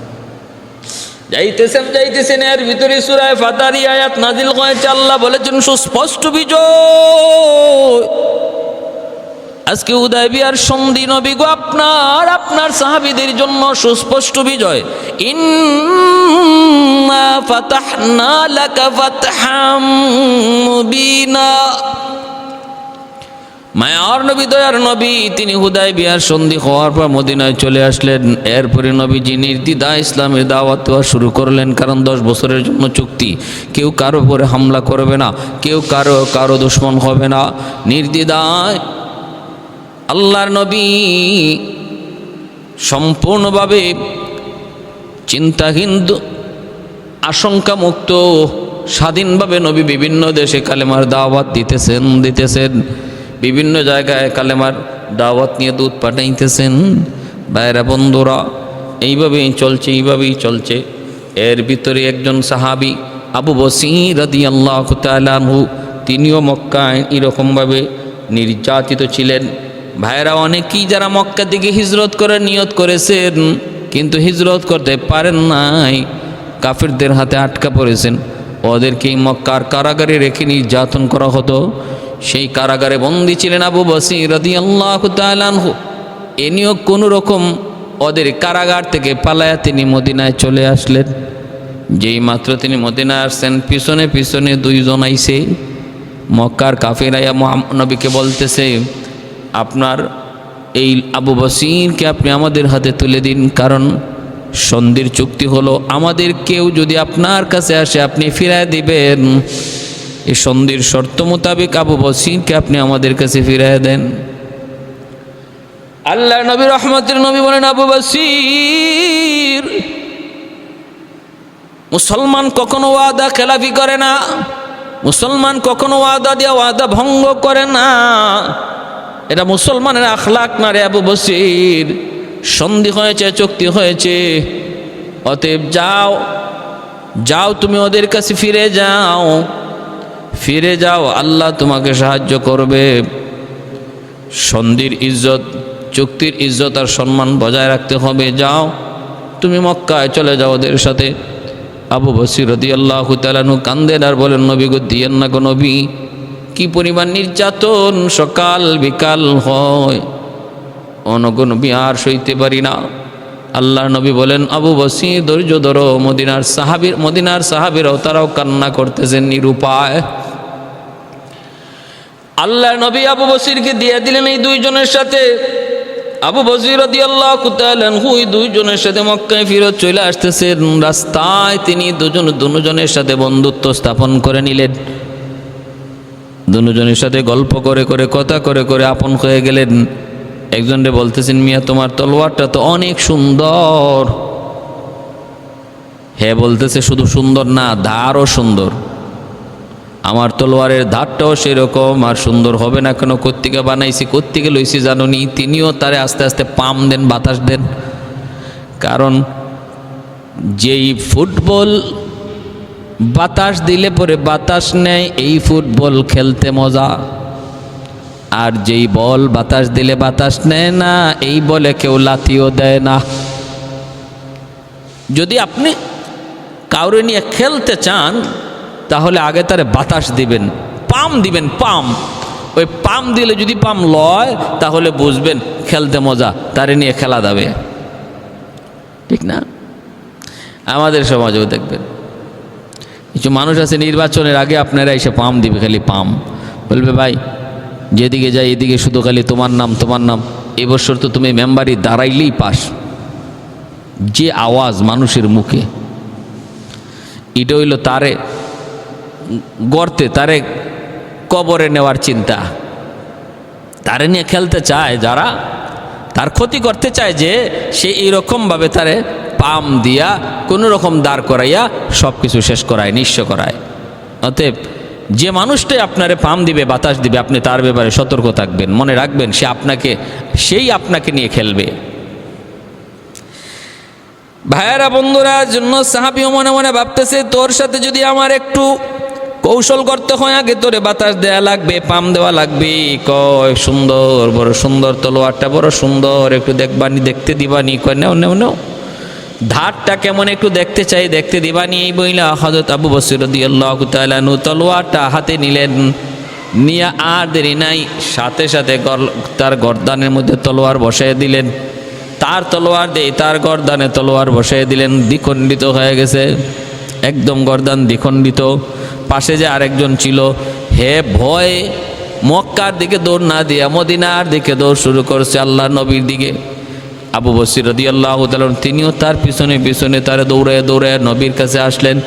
যাইতেছেন এর ভিতরে সূরা ফাতিহার আয়াত নাজিল হয়েছে। আল্লাহ বলেছেন সুস্পষ্ট বিজয়। আজকে হুদায়বিয়ার সন্ধি নবী গো আপনার সাহাবীদের জন্য সুস্পষ্ট বিজয়। ইন্না ফাতাহনা লাকা ফাতহাম মুবিনা। মায়ার নবী, দয়ার নবী, তিনি হুদায়বিয়ার সন্ধি হওয়ার পর মদিনায় চলে আসলেন। এরপরে নবীজি নির্দ্বিধায় ইসলামের দাওয়াত দেওয়া শুরু করলেন। কারণ 10 বছরের জন্য চুক্তি, কেউ কারো উপরে হামলা করবে না, কেউ কারো দুশমন হবে না। নির্দ্বিধায় আল্লাহর নবী সম্পূর্ণভাবে চিন্তাহীন, আশঙ্কা মুক্ত, স্বাধীনভাবে নবী বিভিন্ন দেশে কালেমার দাওয়াত দিতেছেন। বিভিন্ন জায়গায় কালেমার দাওয়াত নিয়ে দূত পাঠাইতেছেন। ভাইরা বন্ধুরা, এইভাবেই চলছে। এর ভিতরে একজন সাহাবী আবু বসীর রাদিয়াল্লাহু তাআলা আনহু, তিনিও মক্কায় এরকমভাবে নির্যাতিত ছিলেন। ভাইরা অনেকেই যারা মক্কা থেকে হিজরত করার নিয়ত করেছেন কিন্তু হিজরত করতে পারেন নাই, কাফিরদের হাতে আটকা পড়েছেন। ওদেরকেই মক্কার কারাগারে রেখে নির্যাতন করা হতো। সেই কারাগারে বন্দী ছিলেন আবু বসীর রাদিয়াল্লাহু তাআলা আনহু। এ নিয়েও কোনো রকম ওদের কারাগার থেকে পালায়া তিনি মদিনায় চলে আসলেন। যেই মাত্র তিনি মদিনায় আসছেন, পিছনে পিছনে 2 জন আইছে। মক্কার কাফিরায়া নবীকে বলতেছে, আপনার এই আবু বসীরকে আপনি আমাদের হাতে তুলে দিন, কারণ সন্ধির চুক্তি হলো আমাদের কেউ যদি আপনার কাছে আসে আপনি ফিরায় দিবেন। এই সন্ধির শর্ত মোতাবেক আবু বসীরকে আপনি আমাদের কাছে ফিরায় দেন। আল্লাহ নবী রহমতের নবী বলেন, আবু বসীর, মুসলমান কখনো ওয়াদা খেলাফি করে না, মুসলমান কখনো ওয়াদা দিয়ে ওয়াদা ভঙ্গ করে না। এটা মুসলমানের আখলাক না রে আবু বসীর। সন্ধি হয়েছে, চুক্তি হয়েছে, অতএব যাও তুমি ওদের কাছে ফিরে যাও, আল্লাহ তোমাকে সাহায্য করবে। সন্ধির ইজ্জত, চুক্তির ইজ্জত আর সম্মান বজায় রাখতে হবে। যাও তুমি মক্কায় চলে যাও ওদের সাথে। আবু বসীর রাদিয়াল্লাহু তাআলা আনহু কান্দেন আর বলেন, নবী গো দিয়েন না গো নবী, কি পরিমাণ নির্যাতন সকাল বিকাল হয়, অনগো নবী আর সইতে পারি না। আল্লাহ নবী বলেন, আবু বসীর ধৈর্য ধরো। মদিনার সাহাবীরাও তারাও কান্না করতেছেন নিরুপায়। আল্লাহ নবী আবু বসীরকে দিয়ে দিলেন এই 2 জনের সাথে। আবু বসীর রাদিয়াল্লাহু তাআলা আনহু এই 2 জনের সাথে মক্কায় ফিরত চলে আসতেছেন। রাস্তায় তিনি দুজনের সাথে বন্ধুত্ব স্থাপন করে নিলেন। দুজনের সাথে গল্প করে কথা করে আপন হয়ে গেলেন। একজনরে বলতেছেন, মিয়া তোমার তলোয়ারটা তো অনেক সুন্দর। হ্যাঁ বলতেছে, শুধু সুন্দর না, ধারও সুন্দর। আমার তলোয়ারের ধারটাও সেরকম, আর সুন্দর হবে না কেন? কোত্থেকে বানাইছি, কোত্থেকে লইছি জানুনি? তিনিও তারে আস্তে আস্তে পাম দেন, বাতাস দেন। কারণ যেই ফুটবল বাতাস দিলে পরে বাতাস নেয়, এই ফুটবল খেলতে মজা। আর যেই বল বাতাস দিলে বাতাস নেয় না, এই বলে কেউ লাথিও দেয় না। যদি আপনি কাউরে নিয়ে খেলতে চান তাহলে আগে তারে বাতাস দিবেন, পাম দিবেন, পাম। ওই পাম দিলে যদি পাম লয় তাহলে বুঝবেন খেলতে মজা, তারে নিয়ে খেলা যাবে, ঠিক না? আমাদের সমাজেও দেখবেন কিছু মানুষ আছে, নির্বাচনের আগে আপনারা এসে পাম দিবে, খালি পাম বলবে, ভাই যেদিকে যাই এদিকে শুধু খালি তোমার নাম। এবছর তো তুমি মেম্বারি দাঁড়াইলেই পাস। যে আওয়াজ মানুষের মুখে, এটা হইল তারে গর্তে, তারে কবরে নেওয়ার চিন্তা। তারে নিয়ে খেলতে চায় যারা, তার ক্ষতি করতে চায়, যে সে এইরকমভাবে তারে পাম দিয়া কোনো রকম দাঁড় করাইয়া সব কিছু শেষ করায়, নিঃস্ব করায়। অতএব যে মানুষটাই আপনারে পাম দিবে, বাতাস দিবে, আপনি তার ব্যাপারে সতর্ক থাকবেন, মনে রাখবেন সেই আপনাকে নিয়ে খেলবে। ভাইয়েরা বন্ধুরা, জন্য সাহাবীও মনে মনে ভাবতেছে তোর সাথে যদি আমার একটু কৌশল করতে হয়, আগে তোরে বাতাস দেওয়া লাগবে, পাম দেওয়া লাগবে। কয় সুন্দর, বড় সুন্দর তলোয়ারটা, বড় সুন্দর, একটু দেখবানি, দেখতে দিবানি। কয় নেও নেও নেও, ধারটা কেমন একটু দেখতে চাই, দেখতে দিবানি। এই বইলা হযরত আবু বসর রাদিয়াল্লাহু তাআলা আনহু তলোয়ারটা হাতে নিলেন। নিয়ে আর দেরি নাই, সাথে সাথে তার গর্দানের মধ্যে তলোয়ার বসায় দিলেন। তার তলোয়ার দিয়ে তার গর্দানে তলোয়ার বসায় দিলেন। দ্বিখণ্ডিত হয়ে গেছে, একদম গর্দান দ্বিখণ্ডিত। পাশে যে আরেকজন ছিল, হে ভয় মক্কার দিকে দৌড় না দিয়া মদিনার দিকে দৌড় শুরু করছে, আল্লাহর নবীর দিকে। আবু বসর রাদিয়াল্লাহু তাআলা তিনিও তার পিছনে পিছনে তার দৌড়ায় দৌড়ায় নবীর কাছে আসলেন।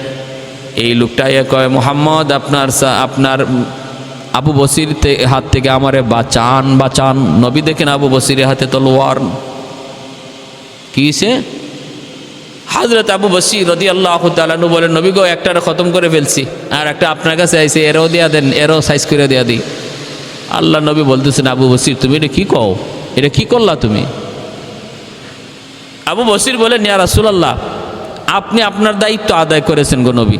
এই লোকটা কয়, মুহাম্মদ আপনার আবু বসির হাত থেকে আমারে বাঁচান বাঁচান। নবী দেখেন আবু বসিরের হাতে তলোয়ার। কি সে হযরত আবু বসির রাদিয়াল্লাহু তাআলা আনহু বলেন, নবী গো, একটা খতম করে ফেলছি, আর একটা আপনার কাছে আইছে, এরও দিয়া দেন, এরও সাইজ করে দিয়া দিই। আল্লাহ নবী বলতেছেন, আবু বসির তুমি এটা কি কও, এটা কি করলা তুমি? আবু বসির বলেন, ইয়া রাসূলুল্লাহ, আপনি আপনার দায়িত্ব আদায় করেছেন গো নবী,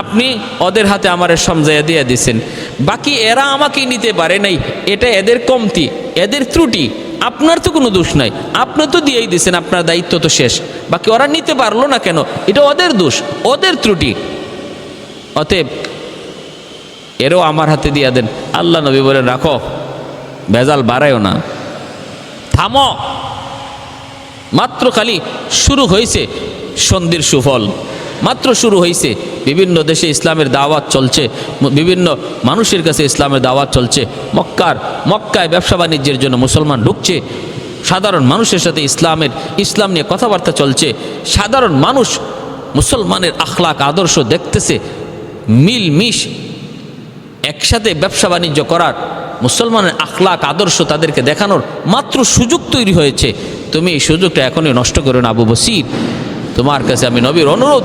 আপনি ওদের হাতে আমারে সমঝাইয়া দিয়ে দিয়েছেন। বাকি এরা আমাকে নিতে পারে নাই, এটা এদের কমতি, এদের ত্রুটি, আপনার তো কোনো দোষ নাই, আপনি তো দিয়েই দিয়েছেন, আপনার দায়িত্ব তো শেষ। বাকি ওরা নিতে পারলো না কেন, এটা ওদের দোষ, ওদের ত্রুটি, অতএব এরও আমার হাতে দিয়ে দেন। আল্লাহ নবী বলেন, রাখো, ভেজাল বাড়ায়ও না, থামো। মাত্র খালি শুরু হয়েছে সন্ধির সুফল, মাত্র শুরু হয়েছে। বিভিন্ন দেশে ইসলামের দাওয়াত চলছে, বিভিন্ন মানুষের কাছে ইসলামের দাওয়াত চলছে। মক্কায় ব্যবসা বাণিজ্যের জন্য মুসলমান ঢুকছে, সাধারণ মানুষের সাথে ইসলাম নিয়ে কথাবার্তা চলছে। সাধারণ মানুষ মুসলমানের আখলাক আদর্শ দেখতেছে, মিলমিশ একসাথে ব্যবসা বাণিজ্য করার, মুসলমানের আখলাক আদর্শ তাদেরকে দেখানোর মাত্র সুযোগ তৈরি হয়েছে। তুমি এই সুযোগটা এখনই নষ্ট করো না আবু বসির, তোমার কাছে আমি নবীর অনুরোধ,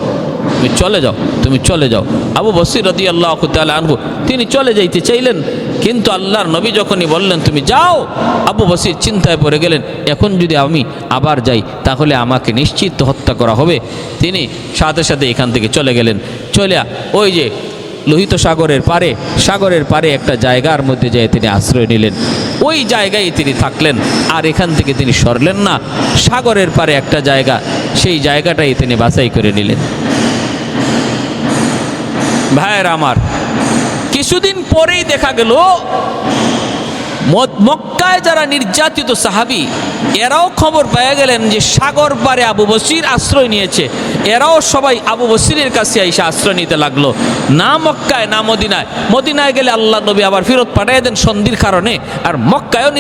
তুমি চলে যাও, তুমি চলে যাও। আবু বসির রাদিয়াল্লাহু তাআলা আনহু তিনি চলে যাইতে চাইলেন, কিন্তু আল্লাহর নবী যখনই বললেন তুমি যাও, আবু বসির চিন্তায় পড়ে গেলেন, এখন যদি আমি আবার যাই তাহলে আমাকে নিশ্চিত হত্যা করা হবে। তিনি সাথে সাথে এখান থেকে চলে গেলেন। চলে ওই যে লোহিত সাগরের পারে একটা জায়গার মধ্যে যেয়ে তিনি আশ্রয় নিলেন। ওই জায়গায় তিনি থাকলেন, আর এখান থেকে তিনি সরলেন না। সাগরের পারে একটা জায়গা, সেই জায়গাটাই তিনি বাছাই করে নিলেন। ভাইয়ের আমার, কিছুদিন পরেই দেখা গেল মক্কায় যারা নির্যাতিত সাহাবী, এরাও খবর পেয়ে গেলেন যে সাগর পারে আবু বসির আশ্রয় নিয়েছে। এরাও সবাই আবু বসিরের কাছে এসে আশ্রয় নিতে লাগলো। না মক্কায় না মদিনায় গেলে আল্লাহ নবী আবার ফেরত পাঠিয়ে দেন সন্ধির কারণে, আর মক্কায়ও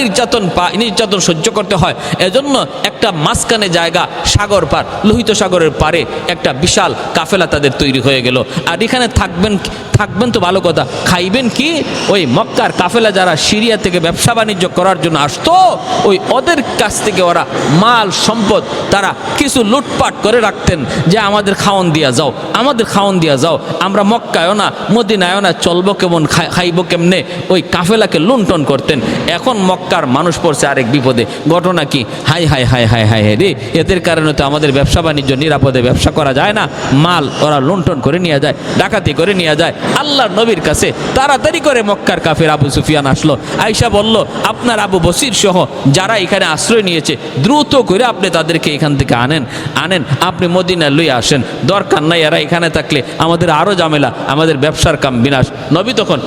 নির্যাতন সহ্য করতে হয়। এজন্য একটা মাঝখানে জায়গা, সাগর পার, লোহিত সাগরের পারে একটা বিশাল কাফেলা তাদের তৈরি হয়ে গেল। আর এখানে থাকবেন তো ভালো কথা, খাইবেন কি? ওই মক্কার কাফেলা যারা সিরিয়া থেকে ব্যবসা বাণিজ্য করার জন্য আসতো, ওদের কাছ থেকে ওরা মাল সম্পদ তারা কিছু লুটপাট করে রাখতেন, যে আমাদের খাওয়ান দিয়া যাও, আমাদের খাওয়ান দিয়া যাও, আমরা মক্কায়ও না মদিনায়ও না, চলবো কেমন, খাইবো কেমনে, ওই কাফেলাকে লুণ্ঠন করতেন। এখন মক্কার মানুষ পড়ছে আরেক বিপদে। ঘটনা কি? High high high high high high রে, এদের কারণে তো আমাদের ব্যবসা বাণিজ্য নিরাপদে ব্যবসা করা যায় না, মাল ওরা লুণ্ঠন করে নিয়ে যায়, ডাকাতি করে নিয়ে যায়। আল্লাহর নবীর কাছে তাড়াতাড়ি করে মক্কার কাফের আবু সুফিয়ান আসলো, আয়েশা বলল, আপনার আবু বসির সহ যারা এখানে আশ্রয় নিয়েছে দ্রুত করে আপনি তাদেরকে এখান থেকে আনেন, আপনি মদিনায় লইয়া আসেন, দরকার নাই এরা এখানে থাকলে আমাদের আরও ঝামেলা, আমাদের ব্যবসার কাম বিনাশ। নবী তখন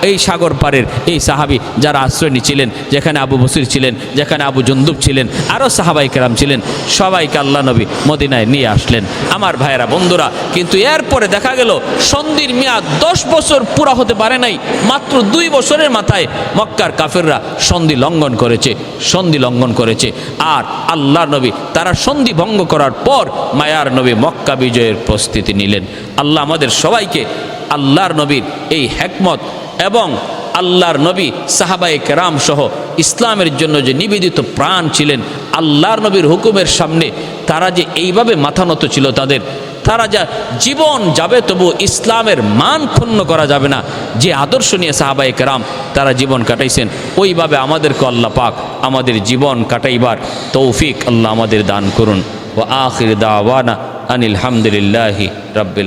এই সাগর পারের এই সাহাবী যারা আশ্রয় নিয়েছিলেন, যেখানে আবু বসির ছিলেন, যেখানে আবু জুন্দুব ছিলেন, আরও সাহাবাই কেরাম ছিলেন, সবাইকে আল্লাহ নবী মদিনায় নিয়ে আসলেন। আমার ভাইয়েরা বন্ধুরা, কিন্তু এরপরে দেখা গেল সন্ধির মেয়াদ 10 বছর পুরা হতে পারে নাই, মাত্র 2 বছরের মাথায় মক্কার কাফেররা সন্ধি লঙ্ঘন করেছে। আর আল্লাহ নবী তারা সন্ধি ভঙ্গ করার পর মায়ার নবী মক্কা বিজয়ের প্রস্তুতি নিলেন। আল্লাহ আমাদের সবাইকে আল্লাহর নবীর এই হিকমত এবং আল্লাহর নবী সাহাবায়ে কেরাম সহ ইসলামের জন্য যে নিবেদিত প্রাণ ছিলেন, আল্লাহর নবীর হুকুমের সামনে তারা যে এইভাবে মাথা নত ছিল, তারা যা জীবন যাবে তবু ইসলামের মান ক্ষুণ্ণ করা যাবে না, যে আদর্শ নিয়ে সাহাবায়ে কেরাম তারা জীবন কাটাইছেন, ওইভাবে আমাদেরকে আল্লাহ পাক আমাদের জীবন কাটাইবার তৌফিক আল্লাহ আমাদের দান করুন। ওয়া আখির দাওয়ানা আনিল হামদুলিল্লাহি রাব্বিল